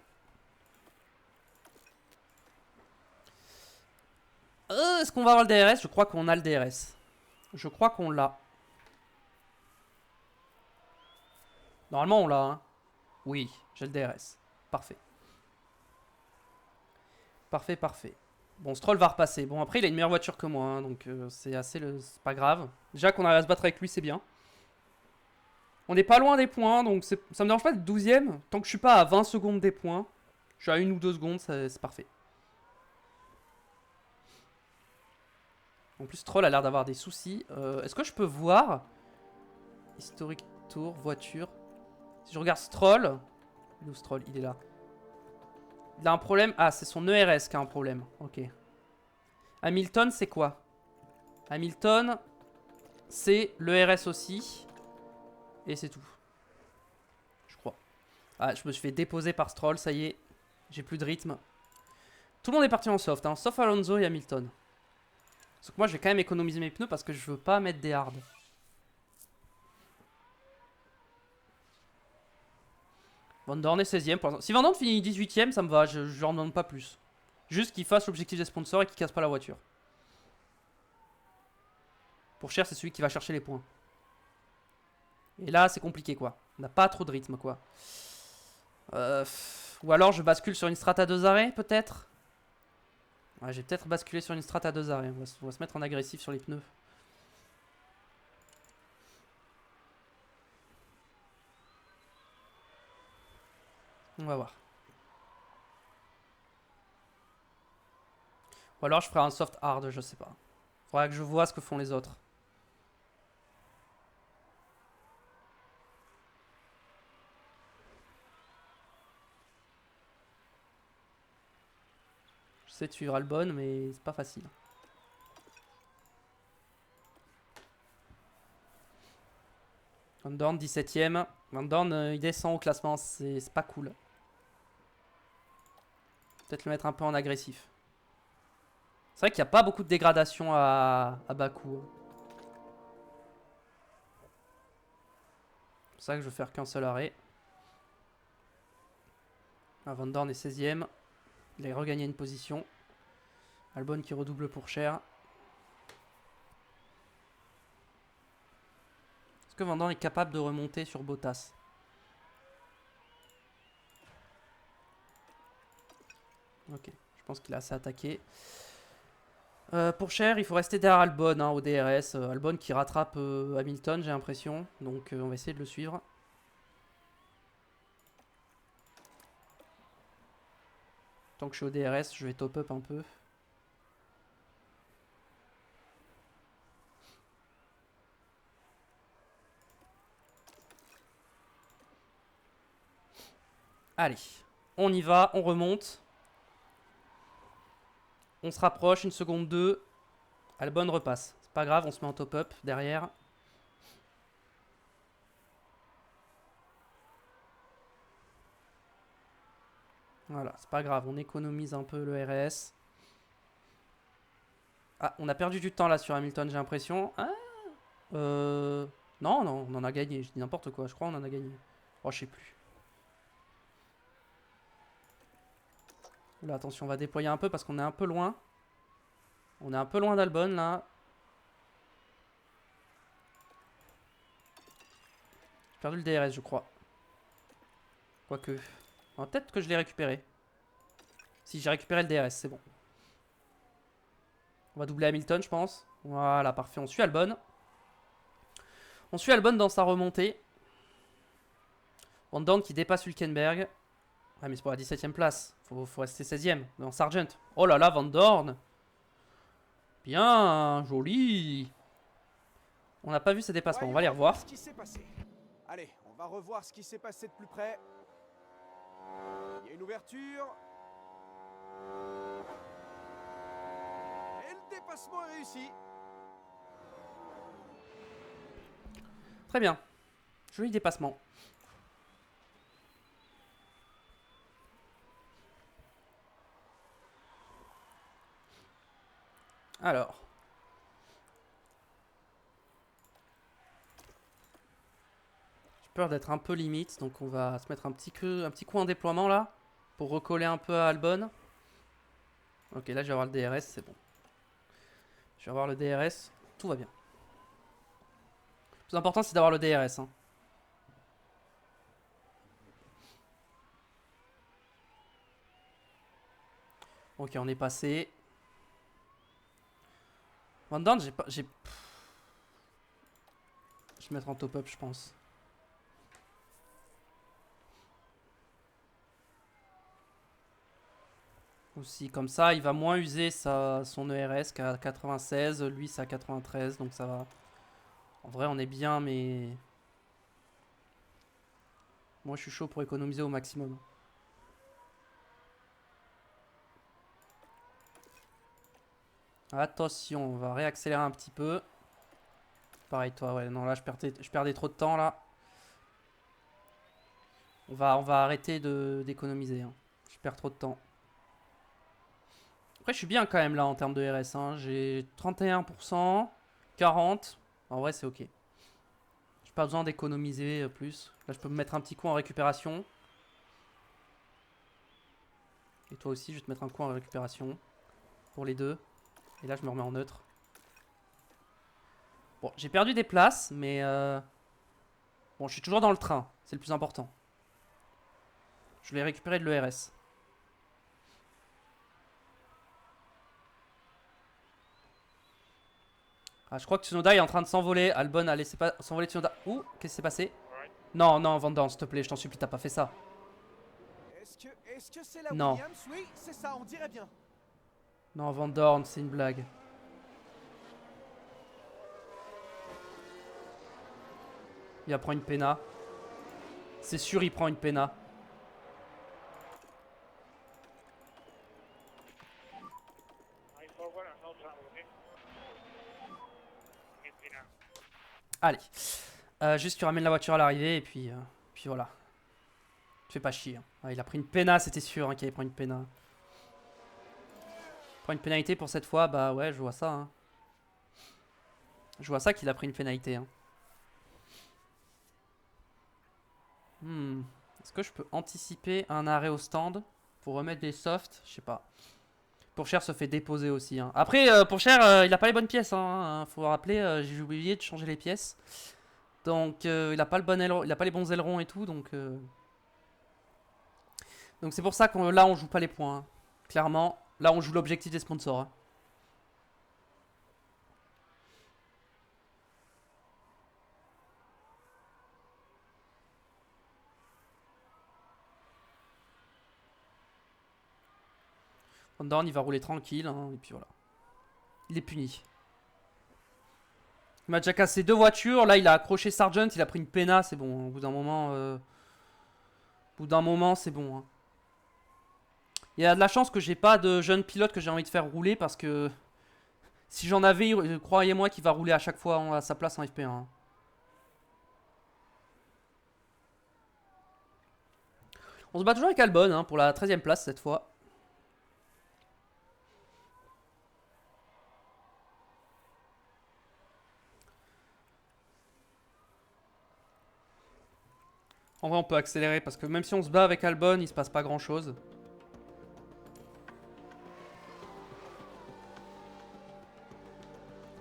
Est-ce qu'on va avoir le DRS? Je crois qu'on a le DRS. Je crois qu'on l'a. Normalement, on l'a. Hein. Oui, j'ai le DRS. Parfait. Parfait, parfait. Bon, Stroll va repasser. Bon, après, il a une meilleure voiture que moi, hein, donc c'est assez... C'est pas grave. Déjà qu'on arrive à se battre avec lui, c'est bien. On n'est pas loin des points, donc ça me dérange pas d'être 12ème. Tant que je suis pas à 20 secondes des points, je suis à 1 ou 2 secondes, c'est parfait. En plus, Stroll a l'air d'avoir des soucis. Est-ce que je peux voir historique tour, voiture. Si je regarde Stroll... Il est où Stroll? Il est là. Il a un problème. Ah, c'est son ERS qui a un problème. Ok. Hamilton, c'est quoi? Hamilton, c'est l'ERS aussi. Et c'est tout. Je crois. Ah, je me suis fait déposer par Stroll, ça y est. J'ai plus de rythme. Tout le monde est parti en soft, hein, sauf Alonso et Hamilton. Sauf que moi, je vais quand même économiser mes pneus parce que je veux pas mettre des hards. Van Dorn est 16ème pour l'instant. Si Van Dorn finit 18ème, ça me va, je lui en demande pas plus. Juste qu'il fasse l'objectif des sponsors et qu'il casse pas la voiture. Pour Cher, c'est celui qui va chercher les points. Et là, c'est compliqué, quoi. On n'a pas trop de rythme, quoi. Ou alors, je bascule sur une strat à 2 arrêts, peut-être. Ouais, j'ai peut-être basculé sur une strat à 2 arrêts. On va se mettre en agressif sur les pneus. On va voir. Ou alors je ferai un soft hard, je sais pas. Faudra que je vois ce que font les autres. Je sais de suivre Albon, mais c'est pas facile. Van Dorn 17ème. Van Dorn il descend au classement, c'est pas cool. Peut-être le mettre un peu en agressif. C'est vrai qu'il n'y a pas beaucoup de dégradation à Bakou. C'est pour ça que je vais faire qu'un seul arrêt. Ah, Van Dorn est 16ème. Il a regagné une position. Albon qui redouble pour cher. Est-ce que Van Dorn est capable de remonter sur Bottas? Ok, je pense qu'il a assez attaqué. Pour cher, il faut rester derrière Albon hein, au DRS. Albon qui rattrape Hamilton, j'ai l'impression. Donc on va essayer de le suivre. Tant que je suis au DRS, je vais top up un peu. Allez, on y va, on remonte. On se rapproche, une seconde 2. Albon repasse. C'est pas grave, on se met en top up derrière. Voilà, c'est pas grave, on économise un peu le RS. Ah, on a perdu du temps là sur Hamilton, j'ai l'impression. Ah, non, non, on en a gagné, je dis n'importe quoi, je crois qu'on en a gagné. Oh, je sais plus. Là, attention, on va déployer un peu parce qu'on est un peu loin. On est un peu loin d'Albon là. J'ai perdu le DRS, je crois. Quoique. Peut-être que je l'ai récupéré. Si, j'ai récupéré le DRS, c'est bon. On va doubler Hamilton, je pense. Voilà, parfait. On suit Albon. On suit Albon dans sa remontée. Van Dorn qui dépasse Hülkenberg. Ah, mais c'est pour la 17ème place. Faut rester 16ème dans Sargent. Oh là là, Van Dorn. Bien, joli. On n'a pas vu ces dépassements, on va les revoir. Ce qui s'est passé. Allez, on va revoir ce qui s'est passé de plus près. Il y a une ouverture. Et le dépassement est réussi. Très bien. Joli dépassement. Alors. J'ai peur d'être un peu limite, donc on va se mettre un petit coup en déploiement là. Pour recoller un peu à Albon. Ok, là je vais avoir le DRS, c'est bon. Je vais avoir le DRS, tout va bien. Le plus important c'est d'avoir le DRS. Hein. Ok, on est passé. Van Dorn, j'ai pas... Je vais mettre en top-up, je pense. Aussi, comme ça, il va moins user son ERS qu'à 96. Lui, c'est à 93, donc ça va. En vrai, on est bien, mais... Moi, je suis chaud pour économiser au maximum. Attention, on va réaccélérer un petit peu. Pareil, toi, ouais, non, là, je perdais trop de temps, là. On va arrêter d'économiser. Hein. Je perds trop de temps. Après, je suis bien quand même, là, en termes de RS. Hein. J'ai 31%, 40%. En vrai, c'est ok. J'ai pas besoin d'économiser plus. Là, je peux me mettre un petit coup en récupération. Et toi aussi, je vais te mettre un coup en récupération. Pour les deux. Et là, je me remets en neutre. Bon, j'ai perdu des places, mais... Bon, je suis toujours dans le train. C'est le plus important. Je l'ai récupéré de l'ERS. Ah, je crois que Tsunoda est en train de s'envoler. Albon a laissé s'envoler Tsunoda. Ouh, qu'est-ce qui s'est passé? Non, non, Van Dorn, s'il te plaît, je t'en supplie, t'as pas fait ça. Est-ce que c'est la Non. Williams? Oui, c'est ça, on dirait bien. Non, Van Dorn, c'est une blague. Il prend une pena. C'est sûr, il prend une pena. Allez. Juste tu ramènes la voiture à l'arrivée et puis voilà. Fais pas chier. Hein. Ah, il a pris une pena, c'était sûr hein, qu'il allait prendre une pena. Prend une pénalité pour cette fois, bah ouais, je vois ça. Hein. Je vois ça qu'il a pris une pénalité. Hein. Est-ce que je peux anticiper un arrêt au stand pour remettre des softs? Je sais pas. Pourchère se fait déposer aussi. Hein. Après, Pourchère, il a pas les bonnes pièces. Hein. Faut rappeler, j'ai oublié de changer les pièces. Donc, il a pas le bon aileron, il a pas les bons ailerons et tout. Donc c'est pour ça que là, on joue pas les points. Hein. Clairement, là, on joue l'objectif des sponsors. Hein. Van Dorn, il va rouler tranquille. Hein, et puis voilà. Il est puni. Il m'a déjà cassé 2 voitures. Là, il a accroché Sargent. Il a pris une pena. C'est bon. Au bout d'un moment, c'est bon. Hein. Il y a de la chance que j'ai pas de jeune pilote que j'ai envie de faire rouler. Parce que si j'en avais, croyez-moi qu'il va rouler à chaque fois à sa place en FP1. Hein. On se bat toujours avec Albon hein, pour la 13ème place cette fois. En vrai, on peut accélérer parce que même si on se bat avec Albon, il se passe pas grand chose.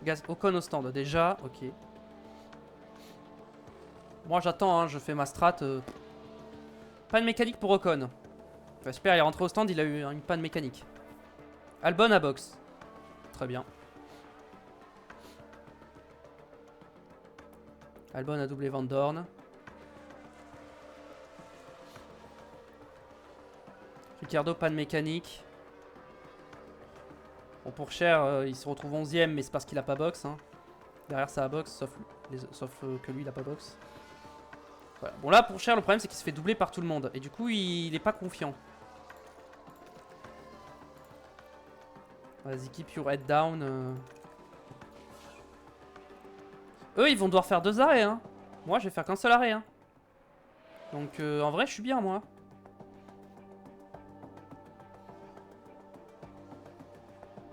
Gaz Ocon au stand déjà, ok. Moi j'attends, hein, je fais ma strat. Panne mécanique pour Ocon. Enfin, super, il est rentré au stand, il a eu une panne mécanique. Albon à box. Très bien. Albon a doublé Van Dorn. Ricciardo, panne mécanique. Bon, pour Cher, il se retrouve 11ème, mais c'est parce qu'il a pas box. Hein. Derrière, ça a box, sauf que lui, il a pas box. Voilà. Bon, là, pour Cher, le problème, c'est qu'il se fait doubler par tout le monde. Et du coup, il est pas confiant. Vas-y, keep your head down. Eux, ils vont devoir faire 2 arrêts. Hein. Moi, je vais faire qu'un seul arrêt. Hein. Donc, en vrai, je suis bien, moi.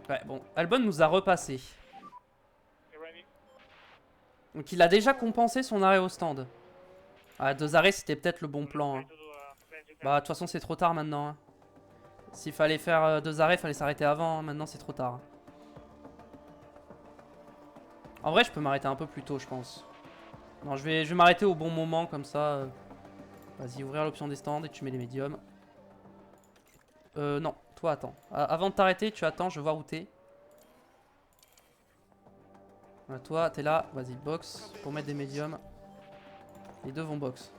Ouais, bon, Albon nous a repassé. Donc il a déjà compensé son arrêt au stand. Ah, 2 arrêts, c'était peut-être le bon plan. Hein. Bah, de toute façon, c'est trop tard maintenant. Hein. S'il fallait faire 2 arrêts, il fallait s'arrêter avant. Hein. Maintenant, c'est trop tard. En vrai, je peux m'arrêter un peu plus tôt, je pense. Non, je vais m'arrêter au bon moment, comme ça. Vas-y, ouvrir l'option des stands et tu mets les médiums. Non, toi, attends. Avant de t'arrêter, tu attends, je vais voir où t'es. Voilà, toi, t'es là. Vas-y, box pour mettre des médiums. Les deux vont box.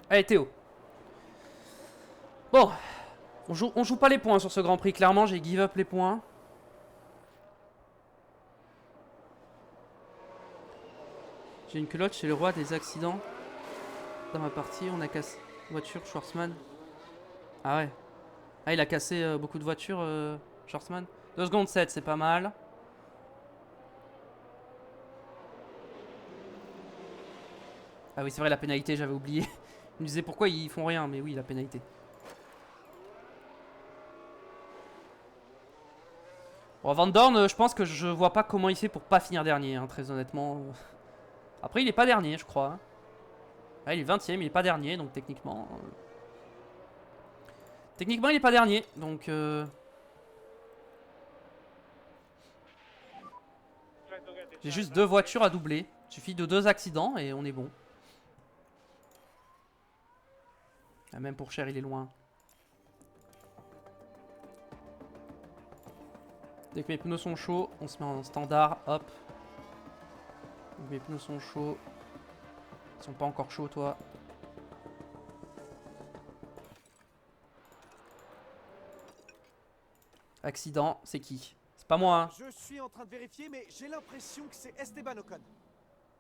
Allez, Théo. Bon. On joue pas les points sur ce Grand Prix. Clairement, j'ai give up les points. J'ai une culotte chez le roi des accidents. Dans ma partie, on a cassé voiture Schwarzman. Ah ouais. Ah, il a cassé beaucoup de voitures, Schwarzman. 2 secondes 7, c'est pas mal. Ah oui, c'est vrai, la pénalité, j'avais oublié. Il me disait pourquoi ils font rien, mais oui, la pénalité. Bon, Van Dorn, je pense que je vois pas comment il fait pour pas finir dernier, hein, très honnêtement. Après, il est pas dernier, je crois. Ah, il est 20ème, il est pas dernier, donc techniquement... Techniquement, il est pas dernier, donc... J'ai juste 2 voitures à doubler. Il suffit de 2 accidents et on est bon. Ah, même pour Cher, il est loin. Dès que mes pneus sont chauds, on se met en standard. Hop. Donc mes pneus sont chauds. Ils sont pas encore chauds, toi. Accident, c'est qui? C'est pas moi, hein. Je suis en train de vérifier, mais j'ai l'impression que c'est Esteban Ocon.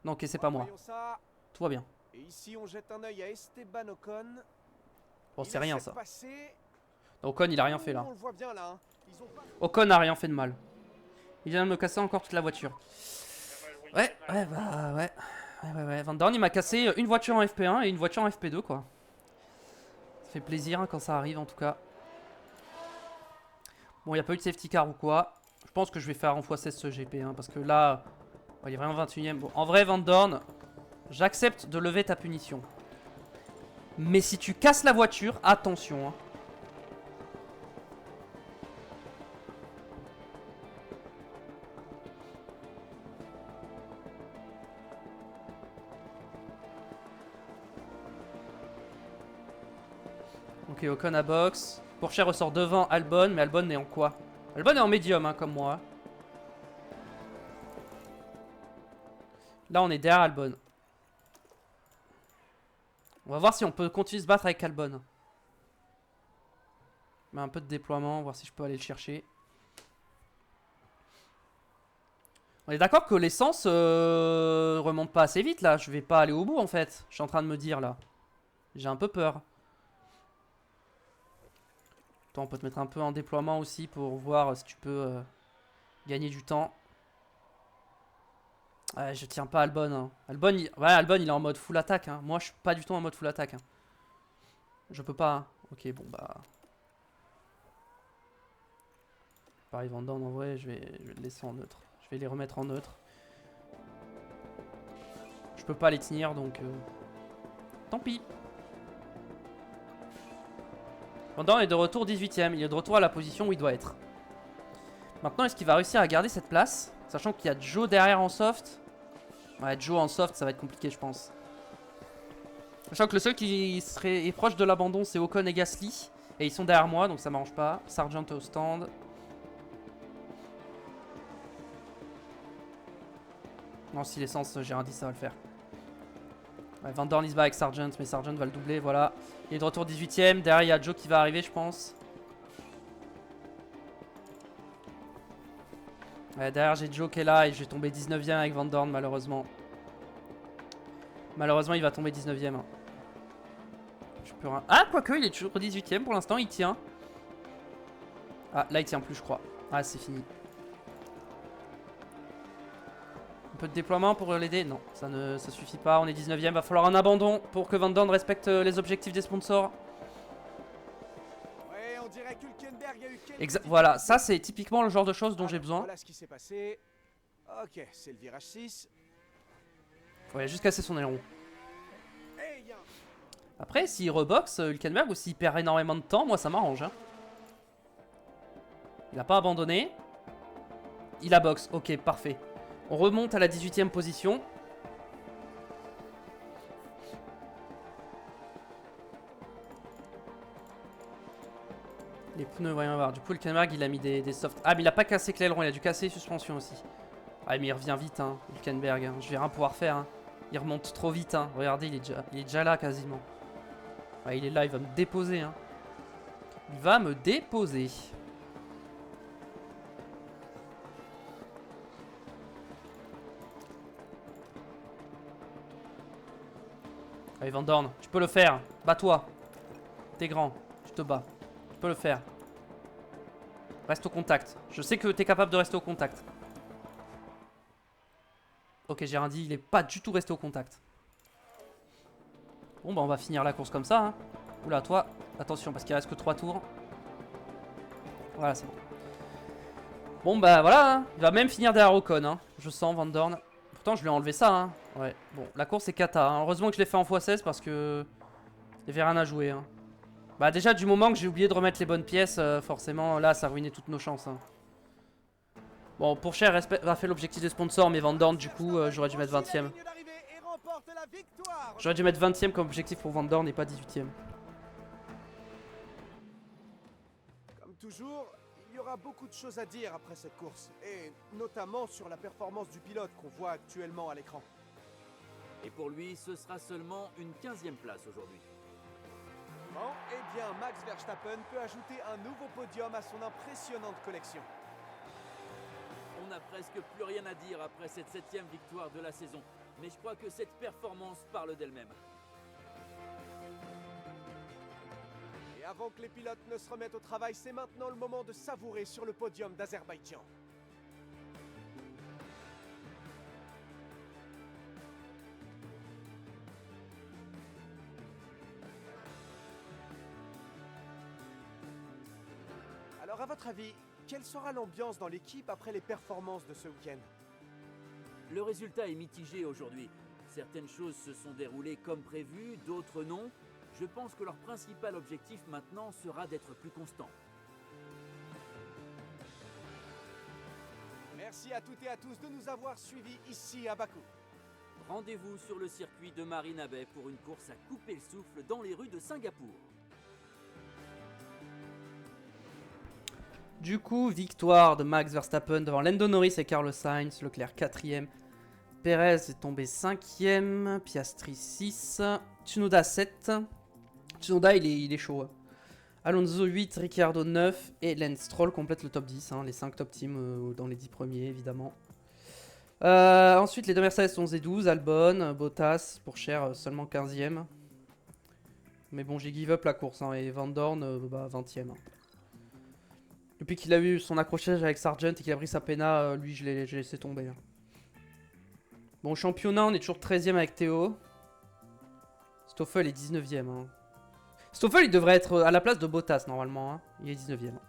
Non, ok, c'est pas moi. Voyons ça. Tout va bien. Et ici, on jette un œil à Esteban Ocon. Bon, Il c'est rien essaie ça. de passer. Ocon, il a rien fait là. On le voit bien là. Hein. Ils ont pas... Ocon a rien fait de mal. Il vient de me casser encore toute la voiture. Ouais, bah ouais. Ouais. Van Dorn, il m'a cassé une voiture en FP1 et une voiture en FP2, quoi. Ça fait plaisir hein, quand ça arrive, en tout cas. Bon, il n'y a pas eu de safety car ou quoi. Je pense que je vais faire en x16 ce GP, hein, parce que là, il est vraiment 21ème. Bon, en vrai, Van Dorn, j'accepte de lever ta punition. Mais si tu casses la voiture, attention, hein. Ok, Ocon à box. Pourchaire ressort devant Albon, mais Albon est en quoi? Albon est en médium, hein, comme moi. Là, on est derrière Albon. On va voir si on peut continuer de se battre avec Albon. Mais un peu de déploiement, voir si je peux aller le chercher. On est d'accord que l'essence remonte pas assez vite, là. Je vais pas aller au bout, en fait. Je suis en train de me dire, là. J'ai un peu peur. Toi, on peut te mettre un peu en déploiement aussi pour voir si tu peux gagner du temps. Ouais, je tiens pas Albon. Hein. Albon, Albon, il est en mode full attaque. Hein. Moi, je suis pas du tout en mode full attaque. Hein. Je peux pas. Hein. Ok, bon, bah. Pareil, Van Dorn, en vrai, je vais le laisser en neutre. Je vais les remettre en neutre. Je peux pas les tenir, donc... Tant pis. Van Dorn est de retour 18ème. Il est de retour à la position où il doit être. Maintenant, est-ce qu'il va réussir à garder cette place? Sachant qu'il y a Joe derrière en soft. Ouais, Joe en soft, ça va être compliqué, je pense. Sachant que le seul qui est proche de l'abandon, c'est Ocon et Gasly. Et ils sont derrière moi, donc ça m'arrange pas. Sargent au stand. Non, si l'essence, j'ai un 10, ça va le faire. Ouais, Van Dorn, il se bat avec Sargent, mais Sargent va le doubler, voilà. Il est de retour 18ème. Derrière, il y a Joe qui va arriver, je pense. Ouais, derrière, j'ai Joe qui est là et je vais tomber 19ème avec Van Dorn, malheureusement. Malheureusement, il va tomber 19ème. Je peux rien... Ah, quoique, il est toujours 18ème pour l'instant, il tient. Ah, là, il tient plus, je crois. Ah, c'est fini. Un peu de déploiement pour l'aider? Non, ça suffit pas. On est 19ème. Va falloir un abandon pour que Van Dorn respecte les objectifs des sponsors. Ouais, on dirait qu'Hülkenberg a eu quelques... Voilà, ça c'est typiquement le genre de choses dont j'ai besoin. Voilà ce qui s'est passé. Ok, c'est le virage 6. Faut aller juste casser son aileron. Hey, y a un- Après, s'il reboxe Hülkenberg ou s'il perd énormément de temps, moi ça m'arrange. Hein. Il a pas abandonné. Il a box. Ok, parfait. On remonte à la 18ème position. Les pneus, voyons voir. Du coup, Hülkenberg, il a mis des softs. Ah, mais il a pas cassé que l'aileron, il a dû casser les suspensions aussi. Ah, mais il revient vite, hein, Hülkenberg. Hein. Je vais rien pouvoir faire. Hein. Il remonte trop vite. Hein. Regardez, il est déjà là quasiment. Ah, il est là, il va me déposer. Hein. Il va me déposer. Allez, Van Dorn, tu peux le faire. Bats-toi. T'es grand. Tu te bats. Tu peux le faire. Reste au contact. Je sais que t'es capable de rester au contact. Ok, j'ai rien dit. Il est pas du tout resté au contact. Bon, bah, on va finir la course comme ça. Hein. Oula, toi, attention, parce qu'il reste que 3 tours. Voilà, c'est bon. Bon, bah, voilà. Hein. Il va même finir derrière Ocon. Hein. Je sens, Van Dorn. Pourtant, je lui ai enlevé ça. Hein. Ouais, bon, la course est cata. Hein. Heureusement que je l'ai fait en x16 parce que il n'y avait rien à jouer. Hein. Bah, déjà, du moment que j'ai oublié de remettre les bonnes pièces, forcément, là, ça ruinait toutes nos chances. Hein. Bon, Pourchaire a fait l'objectif des sponsors, mais Van Dorn, du coup, j'aurais dû mettre 20ème. J'aurais dû mettre 20ème comme objectif pour Van Dorn et pas 18ème. Comme toujours, il y aura beaucoup de choses à dire après cette course, et notamment sur la performance du pilote qu'on voit actuellement à l'écran. Et pour lui, ce sera seulement une 15e place aujourd'hui. Bon, eh bien, Max Verstappen peut ajouter un nouveau podium à son impressionnante collection. On n'a presque plus rien à dire après cette 7e victoire de la saison. Mais je crois que cette performance parle d'elle-même. Et avant que les pilotes ne se remettent au travail, c'est maintenant le moment de savourer sur le podium d'Azerbaïdjan. Alors à votre avis, quelle sera l'ambiance dans l'équipe après les performances de ce week-end? Le résultat est mitigé aujourd'hui. Certaines choses se sont déroulées comme prévu, d'autres non. Je pense que leur principal objectif maintenant sera d'être plus constant. Merci à toutes et à tous de nous avoir suivis ici à Bakou. Rendez-vous sur le circuit de Marina Bay pour une course à couper le souffle dans les rues de Singapour. Du coup, victoire de Max Verstappen devant Lando Norris et Carlos Sainz. Leclerc 4ème. Perez est tombé 5ème. Piastri 6. Tsunoda 7. Tsunoda, il est chaud. Alonso 8. Ricciardo 9. Et Lance Stroll complète le top 10. Les 5 top teams dans les 10 premiers, évidemment. Ensuite, les deux Mercedes 11 et 12. Albon, Bottas, pour cher, seulement 15ème. Mais bon, j'ai give up la course. Et Van Dorn, 20ème. Depuis qu'il a eu son accrochage avec Sargent et qu'il a pris sa pena, lui, je l'ai laissé tomber. Bon, au championnat, on est toujours 13ème avec Théo. Stoffel est 19ème. Stoffel, il devrait être à la place de Bottas, normalement. Il est 19ème.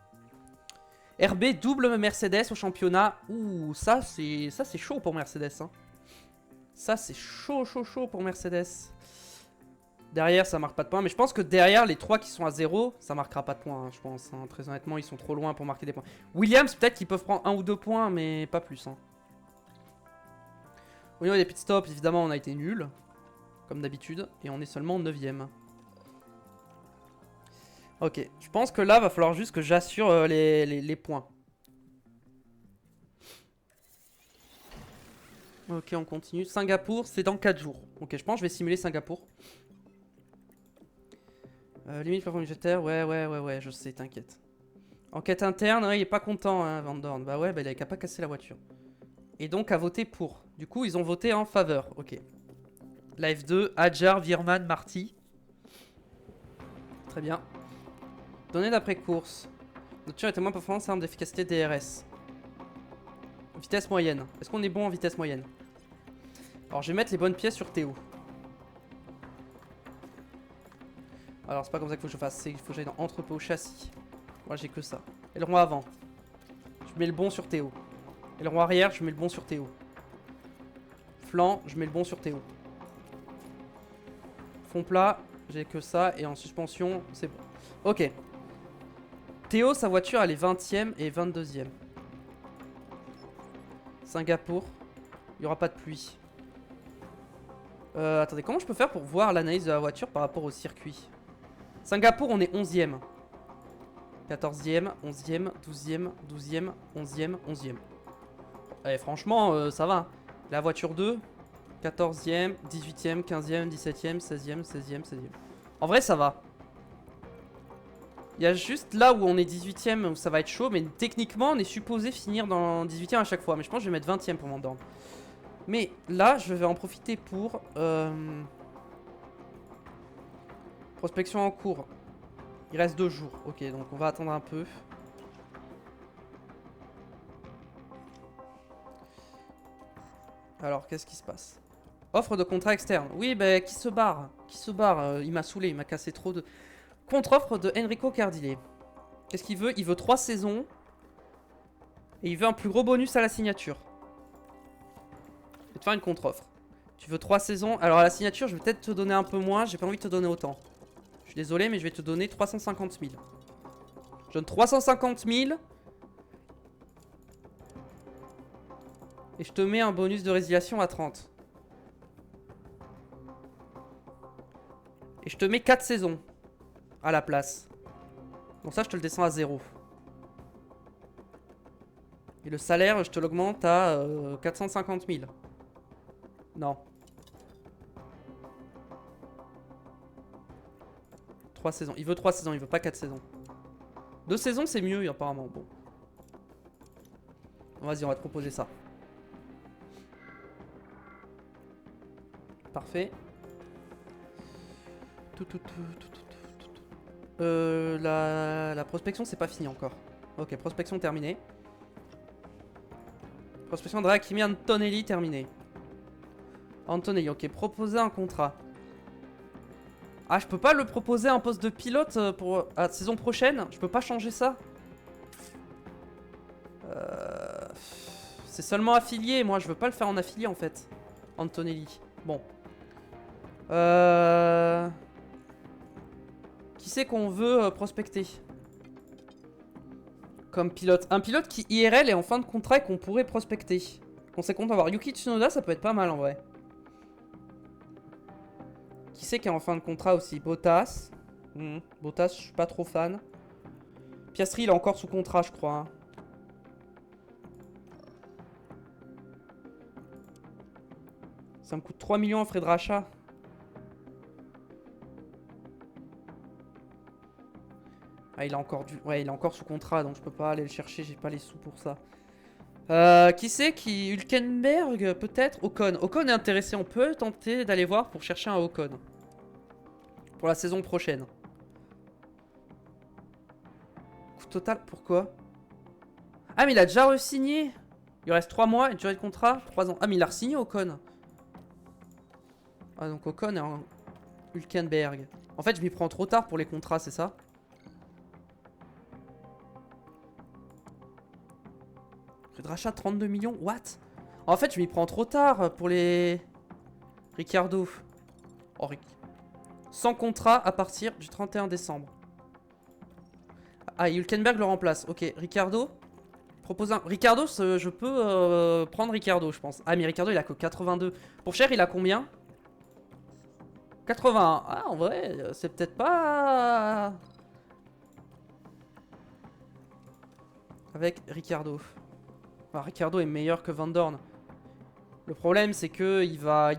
RB, double Mercedes au championnat. Ouh, ça, c'est chaud pour Mercedes. Ça, c'est chaud pour Mercedes. Derrière, ça marque pas de points. Mais je pense que derrière, les 3 qui sont à 0, ça marquera pas de points, je pense. Très honnêtement, ils sont trop loin pour marquer des points. Williams, peut-être qu'ils peuvent prendre 1 ou 2 points, mais pas plus. Au niveau des pit stops, évidemment, on a été nul. Comme d'habitude. Et on est seulement 9ème. Ok. Je pense que là, va falloir juste que j'assure les points. Ok, on continue. Singapour, c'est dans 4 jours. Ok, je pense que je vais simuler Singapour. Limite plafond budgétaire, ouais, je sais, t'inquiète. Enquête interne, ouais, il est pas content, Van Dorn. Bah ouais, il avait qu'à pas casser la voiture. Et donc à voter pour. Du coup, ils ont voté en faveur, ok. La F2, Adjar, Virman, Marty. Très bien. Données d'après course. Notre voiture était moins performante en termes d'efficacité DRS. Vitesse moyenne. Est-ce qu'on est bon en vitesse moyenne? Alors je vais mettre les bonnes pièces sur Théo. Alors c'est pas comme ça qu'il faut que je fasse, il faut que j'aille dans entrepôt châssis. Moi j'ai que ça. Aileron avant. Je mets le bon sur Théo. Aileron arrière, je mets le bon sur Théo. Flanc, je mets le bon sur Théo. Fond plat, j'ai que ça. Et en suspension, c'est bon. Ok. Théo, sa voiture, elle est 20ème et 22ème. Singapour. Il n'y aura pas de pluie. Attendez, comment je peux faire pour voir l'analyse de la voiture par rapport au circuit? Singapour, on est 11ème. 14ème, 11ème, 12ème, 12ème, 11ème, 11ème. Allez, franchement, ça va. La voiture 2, 14ème, 18ème, 15ème, 17ème, 16ème, 16ème, 16ème. En vrai, ça va. Il y a juste là où on est 18ème où ça va être chaud, mais techniquement, on est supposé finir dans 18ème à chaque fois. Mais je pense que je vais mettre 20ème pour m'endormir. Mais là, je vais en profiter pour... prospection en cours. Il reste 2 jours. Ok, donc on va attendre un peu. Alors, qu'est-ce qui se passe? Offre de contrat externe. Oui, bah, qui se barre? Qui se barre? Il m'a saoulé, il m'a cassé trop de... Contre-offre de Enrico Cardile. Qu'est-ce qu'il veut? Il veut 3 saisons. Et il veut un plus gros bonus à la signature. Je vais te faire une contre-offre. Tu veux 3 saisons. Alors à la signature, je vais peut-être te donner un peu moins. J'ai pas envie de te donner autant. Je suis désolé, mais je vais te donner 350 000. Je donne 350 000. Et je te mets un bonus de résiliation à 30. Et je te mets 4 saisons à la place. Donc ça, je te le descends à 0. Et le salaire, je te l'augmente à 450 000. Non. 3 saisons. Il veut 3 saisons, il veut pas 4 saisons. 2 saisons, c'est mieux, apparemment. Bon. Vas-y, on va te proposer ça. Parfait. La prospection, c'est pas fini encore. Ok, prospection terminée. Prospection de Hakimi Antonelli terminée. Antonelli, ok, proposer un contrat. Ah, je peux pas le proposer un poste de pilote pour la saison prochaine? Je peux pas changer ça? C'est seulement affilié, moi je veux pas le faire en affilié en fait. Antonelli. Bon. Qui c'est qu'on veut prospecter comme pilote? Un pilote qui IRL est en fin de contrat et qu'on pourrait prospecter. On s'est content d'avoir Yuki Tsunoda, ça peut être pas mal en vrai. Qui c'est qui est en fin de contrat aussi? Bottas. Bottas, je suis pas trop fan. Piastri, il est encore sous contrat, je crois. Hein. Ça me coûte 3 millions en frais de rachat. Ah, il a encore du... Ouais, il est encore sous contrat, donc je peux pas aller le chercher, j'ai pas les sous pour ça. Qui c'est qui... Hülkenberg, peut-être? Ocon. Ocon est intéressé, on peut tenter d'aller voir pour chercher un Ocon. Pour la saison prochaine. Coût total, pourquoi? Ah, mais il a déjà re-signé. Il reste 3 mois, et durée de contrat, 3 ans. Ah, mais il a re-signé Ocon. Ah, donc Ocon est en... Hülkenberg. En fait, je m'y prends trop tard pour les contrats, c'est ça? Prix de rachat 32 millions, what? En fait, je m'y prends trop tard pour les... Ricciardo. Oh, sans contrat à partir du 31 décembre. Ah, Hülkenberg le remplace. Ok, Ricciardo. Propose un... Ricciardo, je peux prendre Ricciardo, je pense. Ah, mais Ricciardo, il a que 82. Pour cher, il a combien? 81. Ah, en vrai, c'est peut-être pas... Avec Ricciardo. Enfin, Ricciardo est meilleur que Van Dorn. Le problème, c'est que il va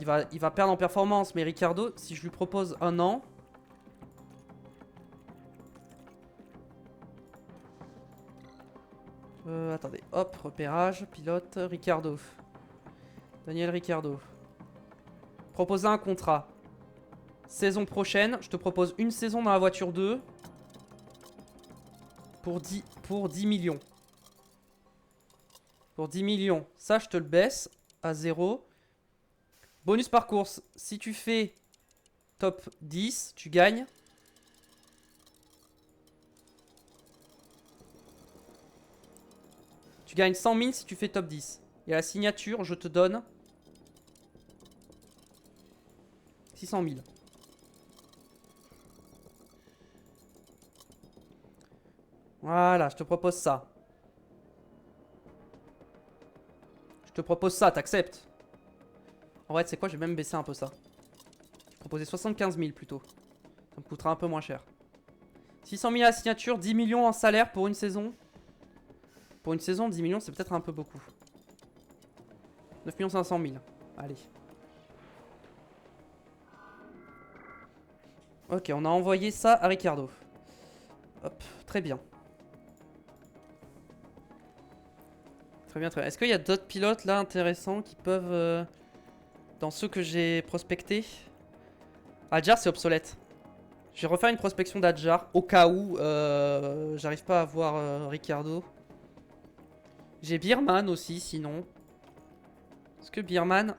perdre en performance. Mais Ricciardo, si je lui propose un an... attendez, hop, repérage, pilote, Ricciardo. Daniel Ricciardo. Proposer un contrat. Saison prochaine, je te propose une saison dans la voiture 2. Pour 10 millions. Pour 10 millions. Ça, je te le baisse à 0. Bonus par course. Si tu fais top 10, tu gagnes. Tu gagnes 100 000 si tu fais top 10. Et à la signature, je te donne 600 000. Voilà, je te propose ça. Je te propose ça, t'acceptes? En vrai, tu sais quoi, je vais même baisser un peu ça. Je vais proposer 75 000 plutôt. Ça me coûtera un peu moins cher. 600 000 à la signature, 10 millions en salaire pour une saison. Pour une saison, 10 millions, c'est peut-être un peu beaucoup. 9 500 000. Allez. Ok, on a envoyé ça à Ricciardo. Hop, très bien. Très bien, très bien. Est-ce qu'il y a d'autres pilotes là intéressants qui peuvent... dans ceux que j'ai prospectés? Adjar, c'est obsolète. Je vais refaire une prospection d'Adjar au cas où j'arrive pas à voir Ricciardo. J'ai Birman aussi, sinon. Est-ce que Birman...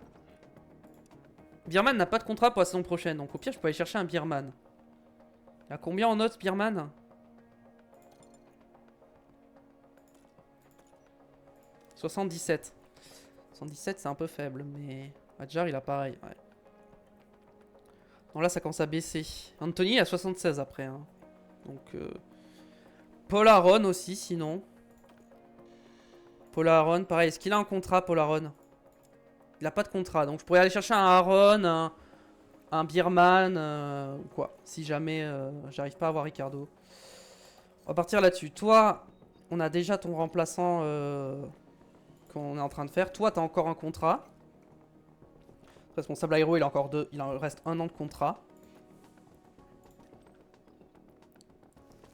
Birman n'a pas de contrat pour la saison prochaine, donc au pire, je peux aller chercher un Birman. Il a combien en notes, Birman? 77. 77, c'est un peu faible, mais... Adjar, il a pareil, ouais. Donc là, ça commence à baisser. Anthony, il a 76 après, hein. Donc... Paul Aron aussi, sinon. Paul Aron, pareil. Est-ce qu'il a un contrat, Paul Aron? Il a pas de contrat. Donc je pourrais aller chercher un Aron, un Birman, ou quoi. Si jamais j'arrive pas à avoir Ricciardo. On va partir là-dessus. Toi, on a déjà ton remplaçant qu'on est en train de faire. Toi, t'as encore un contrat. Responsable aéro, il a encore il en reste un an de contrat.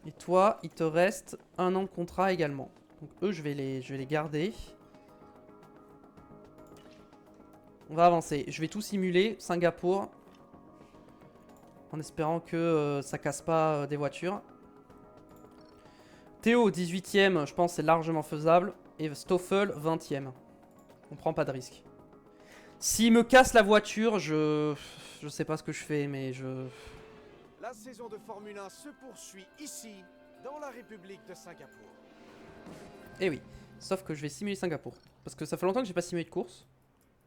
Et toi, il te reste 1 an de contrat également. Donc eux, je vais les garder. On va avancer. Je vais tout simuler. Singapour. En espérant que ça casse pas des voitures. Théo, 18ème, je pense c'est largement faisable. Et Stoffel, 20ème. On prend pas de risque. S'il me casse la voiture, je sais pas ce que je fais, mais je... La saison de Formule 1 se poursuit ici, dans la République de Singapour. Eh oui, sauf que je vais simuler Singapour. Parce que ça fait longtemps que j'ai pas simulé de course.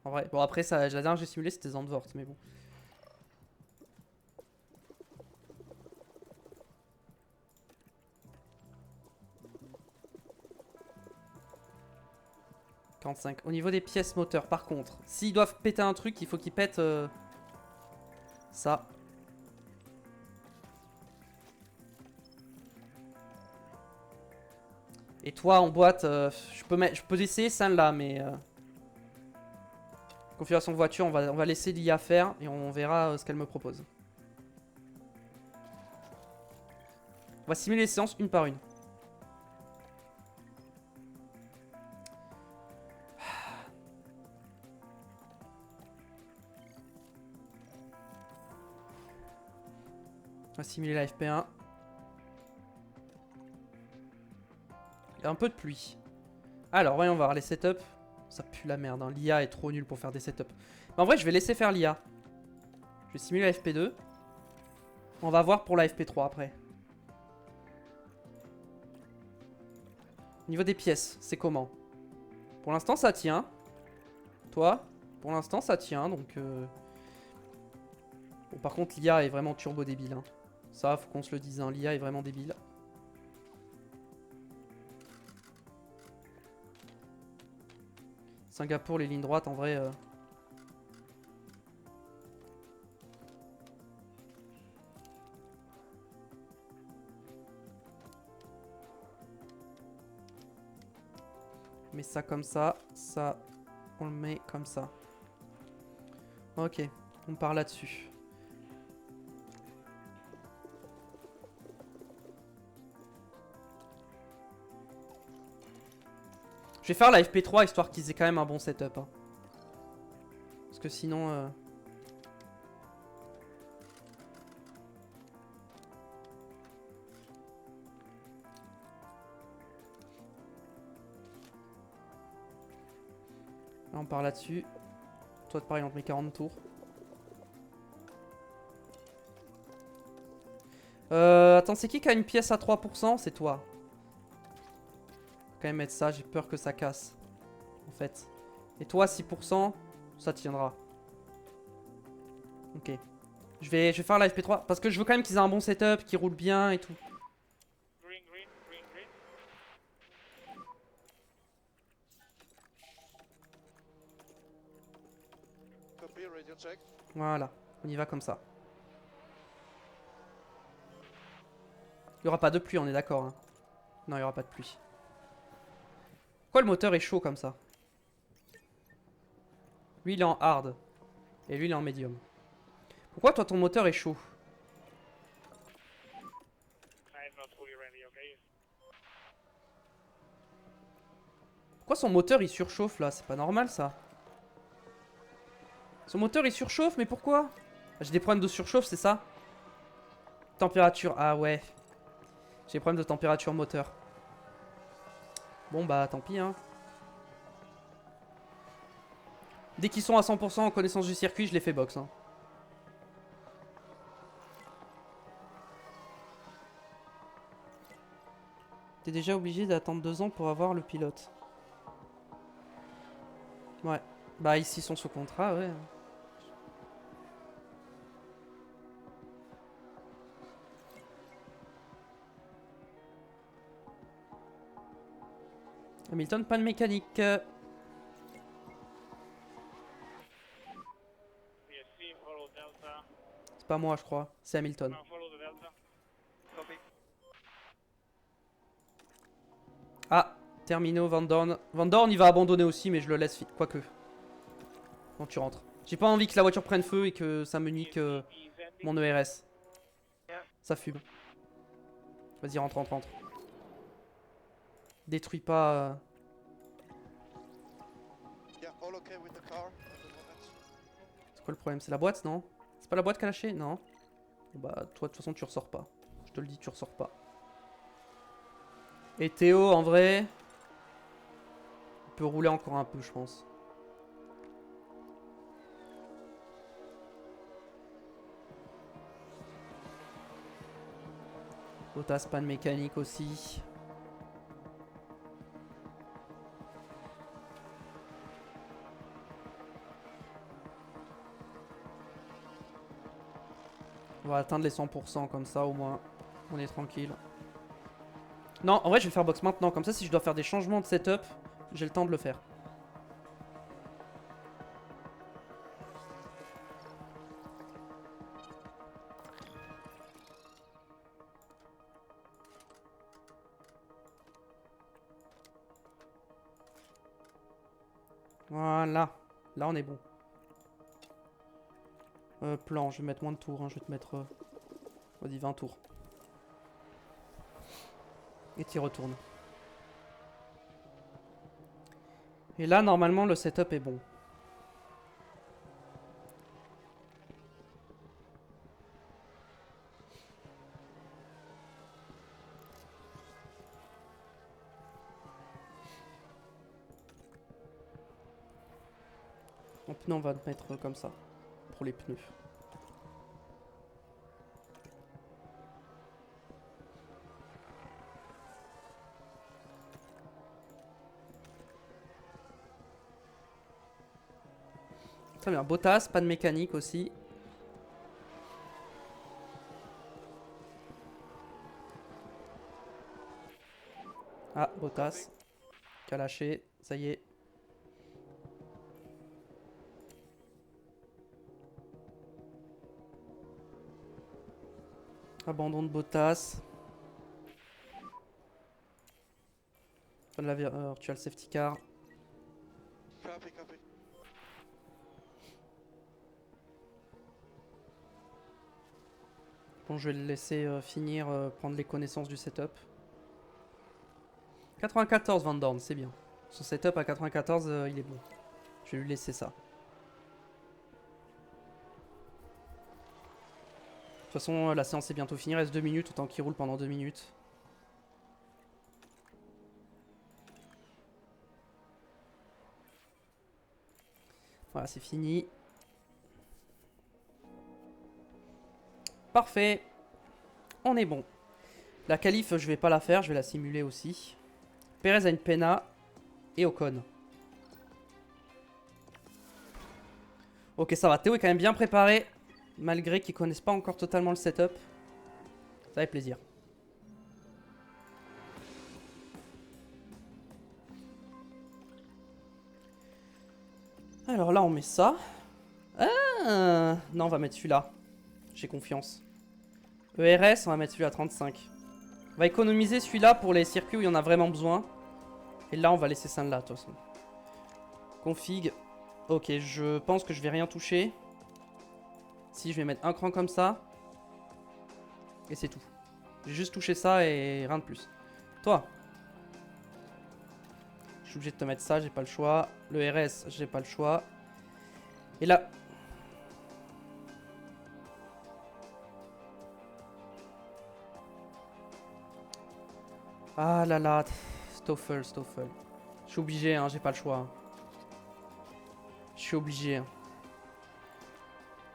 En vrai, bon après, ça, la dernière que j'ai simulé c'était Zandvoort, mais bon. Au niveau des pièces moteurs, par contre, s'ils doivent péter un truc, il faut qu'ils pètent ça. Et toi, en boîte, je peux essayer celle-là, mais... configuration de voiture, on va laisser l'IA faire et on verra ce qu'elle me propose. On va simuler les séances une par une. On va simuler la FP1. Il y a un peu de pluie. Alors, voyons voir les setups. Ça pue la merde, hein. L'IA est trop nulle pour faire des setups. Mais en vrai, je vais laisser faire l'IA. Je vais simuler la FP2. On va voir pour la FP3 après. Au niveau des pièces, c'est comment? Pour l'instant, ça tient. Toi, pour l'instant, ça tient, donc... Bon, par contre, l'IA est vraiment turbo débile, hein. Ça, faut qu'on se le dise, hein. L'IA est vraiment débile. Singapour, les lignes droites, en vrai... On met ça comme ça, on le met comme ça. Ok, on part là-dessus. Je vais faire la FP3 histoire qu'ils aient quand même un bon setup. Hein. Parce que sinon... Là, on part là-dessus. Toi, pareil, on te met 40 tours. Attends, c'est qui a une pièce à 3%? C'est toi. Quand même mettre ça, j'ai peur que ça casse. En fait. Et toi, 6%, ça tiendra. Ok. Je vais faire la FP3 parce que je veux quand même qu'ils aient un bon setup, qu'ils roulent bien et tout. Voilà, on y va comme ça. Il n'y aura pas de pluie, on est d'accord. Hein. Non, il n'y aura pas de pluie. Pourquoi le moteur est chaud comme ça? Lui, il est en hard. Et lui, il est en medium. Pourquoi toi, ton moteur est chaud? Pourquoi son moteur, il surchauffe là? C'est pas normal, ça. Son moteur, il surchauffe, mais pourquoi? J'ai des problèmes de surchauffe, c'est ça? Température, ah ouais. J'ai des problèmes de température moteur. Bon bah tant pis hein. Dès qu'ils sont à 100% en connaissance du circuit, je les fais box hein. T'es déjà obligé d'attendre 2 ans pour avoir le pilote. Ouais. Bah ici ils sont sous contrat, ouais. Hamilton, pas de mécanique. C'est pas moi, je crois. C'est Hamilton. Ah, Termino, Van Dorn. Van Dorn, il va abandonner aussi, mais je le laisse vite. Quoique. Quand tu rentres. J'ai pas envie que la voiture prenne feu et que ça me nique mon ERS. Ça fume. Vas-y, rentre, rentre, rentre. Détruis pas... Yeah, all okay with the car at the moment. C'est quoi le problème? C'est la boîte, non? C'est pas la boîte qui a lâché? Non. Bon, bah, toi, de toute façon, tu ressors pas. Je te le dis, tu ressors pas. Et Théo, en vrai... Il peut rouler encore un peu, je pense. Bottas, panne mécanique aussi. On va atteindre les 100% comme ça au moins. On est tranquille. Non, en vrai je vais faire box maintenant. Comme ça si je dois faire des changements de setup, j'ai le temps de le faire. Voilà. Là on est bon. Plan, je vais mettre moins de tours. Hein. Je vais te mettre... vas-y 20 tours. Et t'y retournes. Et là, normalement, le setup est bon. En pneu, on va te mettre comme ça. Pour les pneus. Très bien, Bottas, pas de mécanique aussi. Ah, Bottas. Qui a lâché, ça y est. Abandon de Bottas. Tu as le safety car. Copy, copy. Bon, je vais le laisser finir, prendre les connaissances du setup. 94 Van Dorn, c'est bien. Son setup à 94, il est bon. Je vais lui laisser ça. De toute façon, la séance est bientôt finie. Il reste 2 minutes, autant qu'il roule pendant 2 minutes. Voilà, c'est fini. Parfait. On est bon. La qualif, je vais pas la faire, je vais la simuler aussi. Perez a une Pena et Ocon. Ok, ça va. Théo est quand même bien préparé. Malgré qu'ils connaissent pas encore totalement le setup. Ça fait plaisir. Alors là, on met ça. Ah, non, on va mettre celui-là. J'ai confiance. ERS, on va mettre celui à 35. On va économiser celui-là pour les circuits où il y en a vraiment besoin. Et là, on va laisser ça là, de toute façon. Config. Ok, je pense que je vais rien toucher. Si, je vais mettre un cran comme ça. Et c'est tout. J'ai juste touché ça et rien de plus. Toi. Je suis obligé de te mettre ça, j'ai pas le choix. Le RS, j'ai pas le choix. Et là... Ah là là, Stoffel. Je suis obligé, hein, j'ai pas le choix. Je suis obligé. Hein.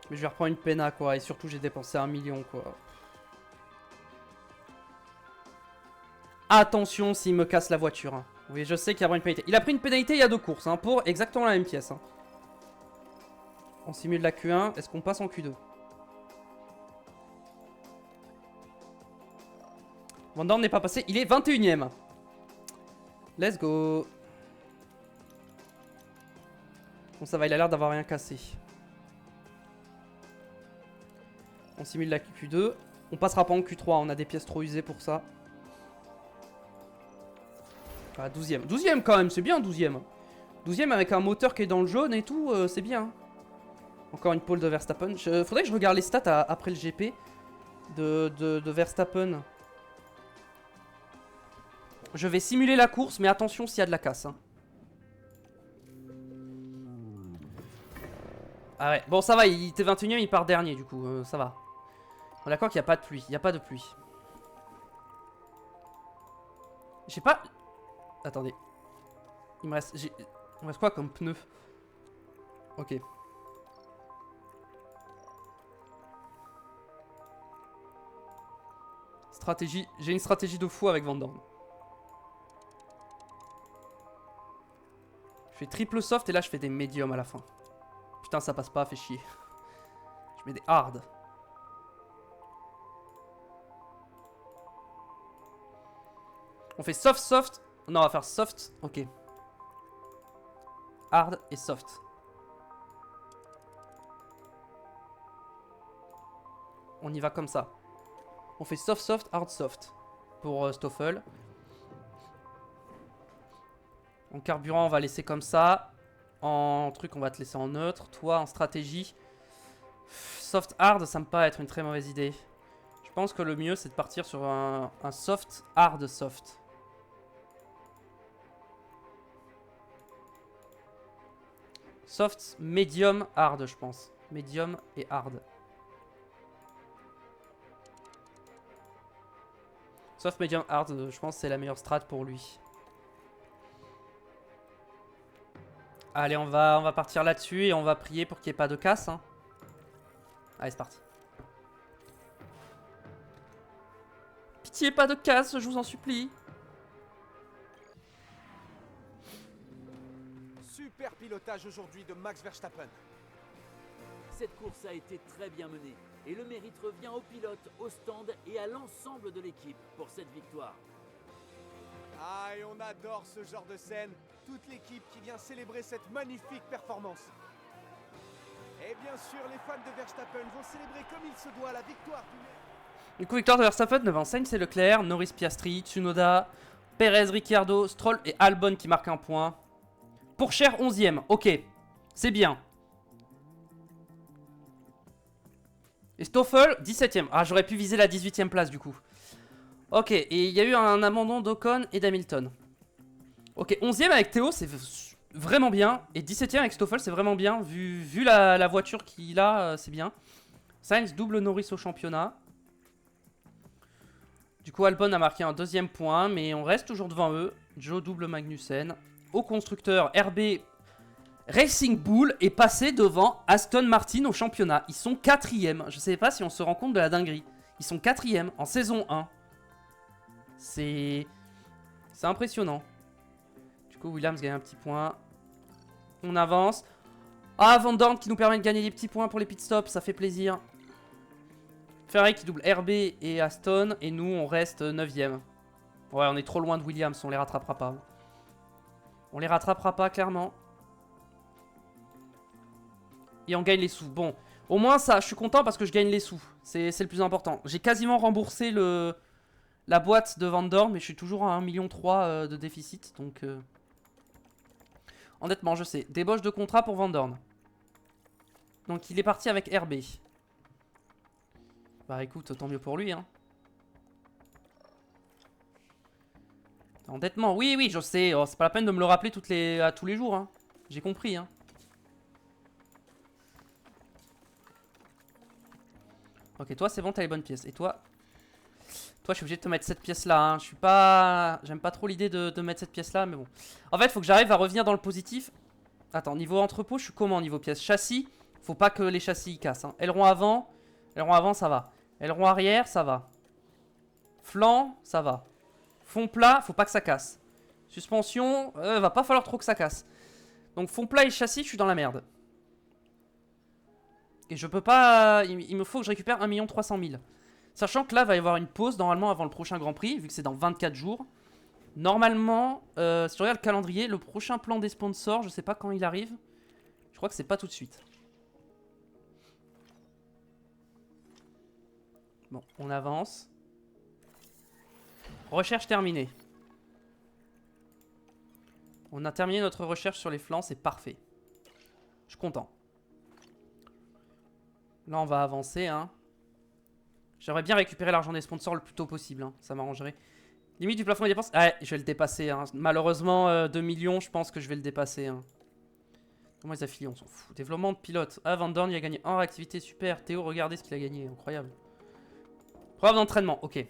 Mais je vais reprendre une Pena, quoi. Et surtout, j'ai dépensé 1 million, quoi. Attention s'il me casse la voiture. Hein. Oui, je sais qu'il y aura une pénalité. Il a pris une pénalité il y a 2 courses, hein, pour exactement la même pièce. Hein. On simule la Q1. Est-ce qu'on passe en Q2? Van Dorn n'est pas passé. Il est 21ème. Let's go. Bon, ça va, il a l'air d'avoir rien cassé. On simule la Q2. On passera pas en Q3. On a des pièces trop usées pour ça. Ah, 12ème. 12ème quand même, c'est bien 12ème. 12ème avec un moteur qui est dans le jaune et tout, c'est bien. Encore une pole de Verstappen. Faudrait que je regarde les stats après le GP de Verstappen. Je vais simuler la course, mais attention s'il y a de la casse. Hein. Ah ouais, bon ça va, il était 21ème, il part dernier du coup, ça va. On est d'accord qu'il n'y a pas de pluie, il n'y a pas de pluie. J'ai pas... Attendez. Il me reste... Il me reste quoi comme pneu? Ok. Stratégie... J'ai une stratégie de fou avec Van Dorn. Je fais triple soft et là je fais des médiums à la fin. Putain ça passe pas, fait chier. Je mets des hard. On fait soft soft. Non on va faire soft. Ok. Hard et soft. On y va comme ça. On fait soft soft, hard soft. Pour Stoffel. En carburant on va laisser comme ça. En truc on va te laisser en neutre. Toi en stratégie. Soft hard ça me paraît être une très mauvaise idée. Je pense que le mieux c'est de partir sur un soft hard soft. Soft, medium, hard je pense. Medium et hard. Soft, medium, hard je pense que c'est la meilleure strat pour lui. Allez on va partir là-dessus et on va prier pour qu'il n'y ait pas de casse. Hein. Allez c'est parti. Pitié pas de casse je vous en supplie. Super pilotage aujourd'hui de Max Verstappen. Cette course a été très bien menée et le mérite revient aux pilotes, au stand et à l'ensemble de l'équipe pour cette victoire. Ah, et on adore ce genre de scène. Toute l'équipe qui vient célébrer cette magnifique performance. Et bien sûr, les fans de Verstappen vont célébrer comme il se doit la victoire du... Du coup victoire de Verstappen devant Sainz et Leclerc, Norris, Piastri, Tsunoda, Perez, Ricciardo, Stroll et Albon qui marquent un point. Pourchaire 11ème, ok, c'est bien. Et Stoffel 17ème, ah j'aurais pu viser la 18ème place du coup. Ok, et il y a eu un abandon d'Ocon et d'Hamilton. Ok, 11ème avec Théo c'est vraiment bien. Et 17ème avec Stoffel c'est vraiment bien. Vu la voiture qu'il a, c'est bien. Sainz double Norris au championnat. Du coup Albon a marqué un deuxième point, mais on reste toujours devant eux. Joe double Magnussen. Au constructeur, RB Racing Bull est passé devant Aston Martin au championnat. Ils sont 4ème. Je sais pas si on se rend compte de la dinguerie. Ils sont 4ème en saison 1. C'est impressionnant. Du coup, Williams gagne un petit point. On avance. Ah, Van Dorn qui nous permet de gagner des petits points pour les pit stops. Ça fait plaisir. Ferrari qui double RB et Aston. Et nous, on reste 9ème. Ouais, on est trop loin de Williams. On les rattrapera pas. On les rattrapera pas, clairement. Et on gagne les sous. Bon, au moins ça, je suis content parce que je gagne les sous. C'est le plus important. J'ai quasiment remboursé la boîte de Van Dorn, mais je suis toujours à 1,3 million de déficit. Donc, honnêtement, je sais. Débauche de contrat pour Van Dorn. Donc, il est parti avec RB. Bah écoute, tant mieux pour lui, hein. Endettement, oui, oui, je sais. Oh, c'est pas la peine de me le rappeler à tous les jours. Hein. J'ai compris. Hein. Ok, toi, c'est bon, t'as les bonnes pièces. Et toi, je suis obligé de te mettre cette pièce-là. Hein. Je suis pas... J'aime pas trop l'idée de mettre cette pièce-là, mais bon. En fait, il faut que j'arrive à revenir dans le positif. Attends, niveau entrepôt, je suis comment niveau pièces? Châssis, faut pas que les châssis cassent. Hein. Aileron avant, ça va. Aileron arrière, ça va. Flanc, ça va. Fond plat, faut pas que ça casse. Suspension, va pas falloir trop que ça casse. Donc fond plat et châssis, je suis dans la merde. Et je peux pas... Il me faut que je récupère 1,3 million. Sachant que là, va y avoir une pause normalement avant le prochain Grand Prix, vu que c'est dans 24 jours. Normalement, si tu regardes le calendrier, le prochain plan des sponsors, je sais pas quand il arrive. Je crois que c'est pas tout de suite. Bon, on avance. Recherche terminée. On a terminé notre recherche sur les flancs, c'est parfait. Je suis content. Là, on va avancer. Hein. J'aimerais bien récupérer l'argent des sponsors le plus tôt possible. Hein. Ça m'arrangerait. Limite du plafond des dépenses. Ouais, je vais le dépasser. Hein. Malheureusement, 2 millions, je pense que je vais le dépasser. Hein. Comment les affiliés, on s'en fout. Développement de pilote. Ah, Van Dorn, il a gagné en réactivité. Super. Théo, regardez ce qu'il a gagné. Incroyable. Programme d'entraînement. Ok.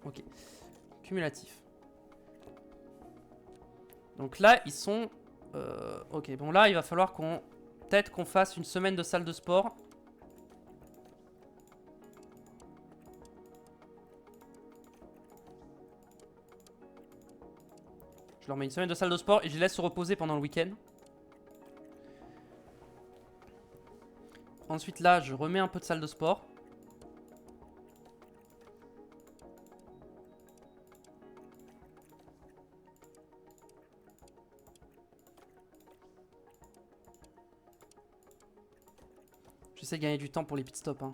Ok. Cumulatif. Donc là, ils sont... ok, bon là, il va falloir qu'on... Peut-être qu'on fasse une semaine de salle de sport. Je leur mets une semaine de salle de sport et je les laisse se reposer pendant le week-end. Ensuite là, je remets un peu de salle de sport. J'essaie de gagner du temps pour les pit stops. Hein.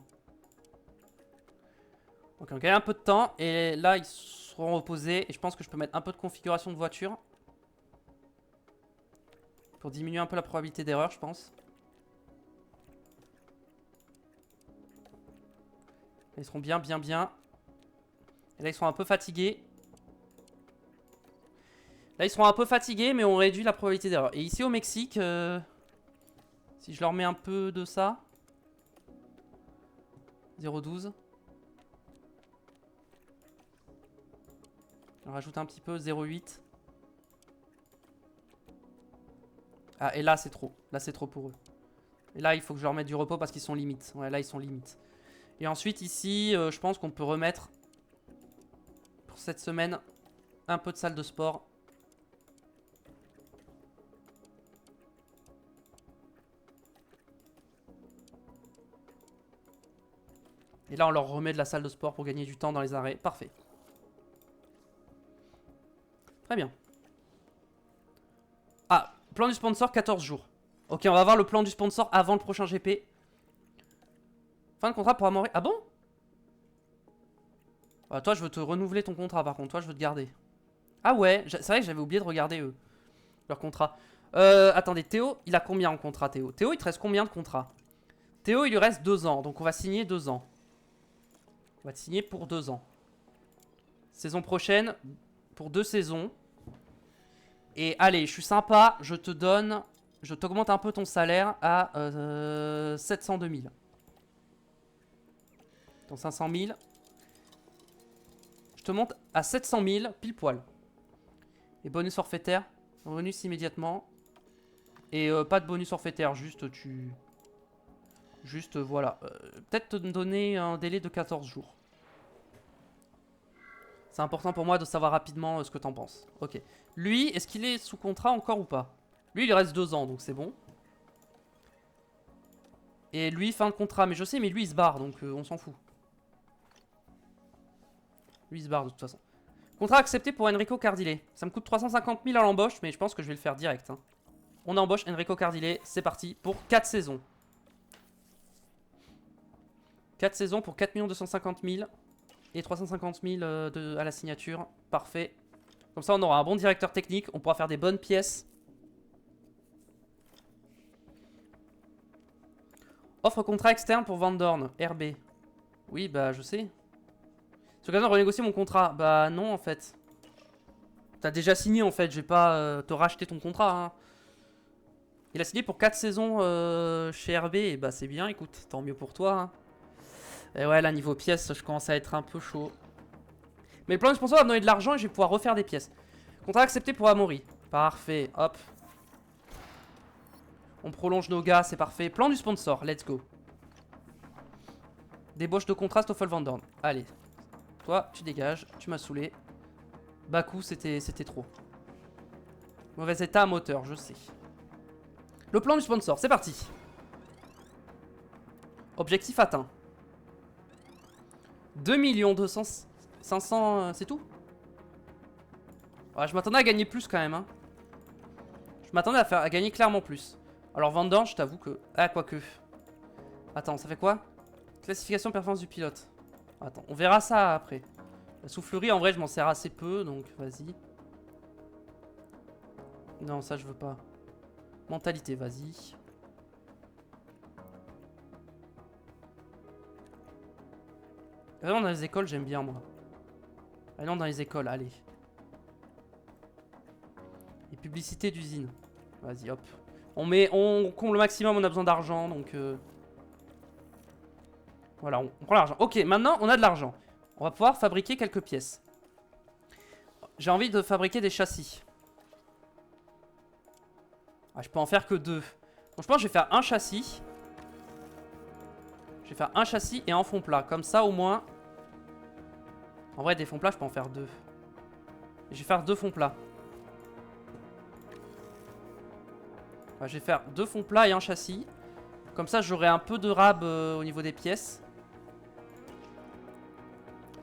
Ok, on gagne un peu de temps et là ils seront reposés et je pense que je peux mettre un peu de configuration de voiture pour diminuer un peu la probabilité d'erreur, je pense. Ils seront bien. Et là ils seront un peu fatigués. Là ils seront un peu fatigués mais on réduit la probabilité d'erreur. Et ici au Mexique, si je leur mets un peu de ça, 0,12. On rajoute un petit peu, 0,8. Ah, et là, c'est trop. Là, c'est trop pour eux. Et là, il faut que je leur mette du repos parce qu'ils sont limites. Ouais, là, ils sont limites. Et ensuite, ici, je pense qu'on peut remettre, pour cette semaine, un peu de salle de sport. Et là, on leur remet de la salle de sport pour gagner du temps dans les arrêts. Parfait. Très bien. Ah, plan du sponsor, 14 jours. Ok, on va voir le plan du sponsor avant le prochain GP. Fin de contrat pour Amaury. Ah bon? Ah, toi, je veux te renouveler ton contrat, par contre. Toi, je veux te garder. Ah ouais, c'est vrai que j'avais oublié de regarder eux. Leur contrat. Attendez, Théo, il a combien en contrat, Théo? Théo, il te reste combien de contrat? Théo, il lui reste 2 ans. Donc, on va signer 2 ans. On va te signer pour 2 ans. Saison prochaine, pour 2 saisons. Et allez, je suis sympa, je te donne... Je t'augmente un peu ton salaire à 702 000. Ton 500 000. Je te monte à 700 000, pile poil. Et bonus forfaitaire. Bonus immédiatement. Et pas de bonus forfaitaire, juste tu... Juste voilà. Peut-être te donner un délai de 14 jours. C'est important pour moi de savoir rapidement ce que t'en penses. Ok. Lui, est-ce qu'il est sous contrat encore ou pas? Lui, il lui reste 2 ans, donc c'est bon. Et lui, fin de contrat. Mais je sais, mais lui, il se barre, donc on s'en fout. Lui, il se barre de toute façon. Contrat accepté pour Enrico Cardile. Ça me coûte 350 000 à l'embauche, mais je pense que je vais le faire direct. Hein. On embauche Enrico Cardile, c'est parti, pour 4 saisons. 4 saisons pour 4 250 000 et 350 000 à la signature. Parfait. Comme ça, on aura un bon directeur technique, on pourra faire des bonnes pièces. Offre contrat externe pour Van Dorn, RB. Oui, bah je sais. C'est l'occasion de renégocier mon contrat. Bah non, en fait. T'as déjà signé, en fait. Je vais pas te racheter ton contrat. Hein. Il a signé pour 4 saisons chez RB. Et bah c'est bien, écoute. Tant mieux pour toi. Hein. Et ouais, là, niveau pièces, je commence à être un peu chaud. Mais le plan du sponsor va me donner de l'argent et je vais pouvoir refaire des pièces. Contrat accepté pour Amaury. Parfait, hop. On prolonge nos gars, c'est parfait. Plan du sponsor, let's go. Débauche de contrat, Stoffel Van Dorn. Allez. Toi, tu dégages, tu m'as saoulé. Bakou, c'était trop. Mauvais état à moteur, je sais. Le plan du sponsor, c'est parti. Objectif atteint. 2 200 500, c'est tout? Ouais, je m'attendais à gagner plus quand même. Hein. Je m'attendais à gagner clairement plus. Alors Van Dorn, je t'avoue que... Ah, quoique. Attends, ça fait quoi? Classification performance du pilote. Attends, on verra ça après. La soufflerie, en vrai, je m'en sers assez peu, donc vas-y. Non, ça, je veux pas. Mentalité, vas-y. Allons dans les écoles, j'aime bien moi. Allons dans les écoles, allez. Et publicité d'usine. Vas-y, hop. On comble le maximum, on a besoin d'argent, donc... Voilà, on prend l'argent. Ok, maintenant, on a de l'argent. On va pouvoir fabriquer quelques pièces. J'ai envie de fabriquer des châssis. Ah, je peux en faire que 2. Donc je pense que je vais faire un châssis. Je vais faire un châssis et un fond plat. Comme ça, au moins... En vrai, des fonds plats, je peux en faire 2. Je vais faire 2 fonds plats. Ouais, je vais faire 2 fonds plats et un châssis. Comme ça, j'aurai un peu de rab au niveau des pièces.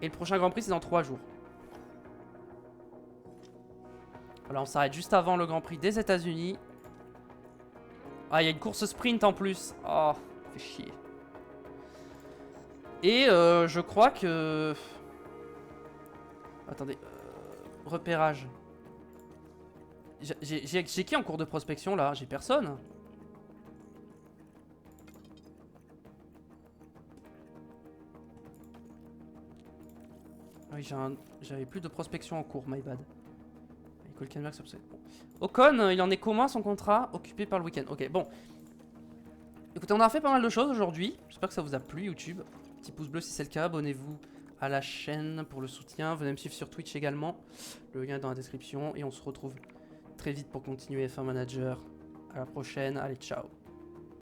Et le prochain Grand Prix, c'est dans 3 jours. Voilà, on s'arrête juste avant le Grand Prix des États-Unis. Ah, il y a une course sprint en plus. Oh, fait chier. Et je crois que... Attendez. Repérage. J'ai qui en cours de prospection là? J'ai personne. Oui, j'avais plus de prospection en cours, my bad. Bon. Ocon, il en est comment son contrat? Occupé par le week-end. Ok, bon. Écoutez, on a fait pas mal de choses aujourd'hui. J'espère que ça vous a plu, YouTube. Petit pouce bleu si c'est le cas. Abonnez-vous à la chaîne pour le soutien. Venez me suivre sur Twitch également. Le lien est dans la description. Et on se retrouve très vite pour continuer F1 Manager. À la prochaine. Allez, ciao.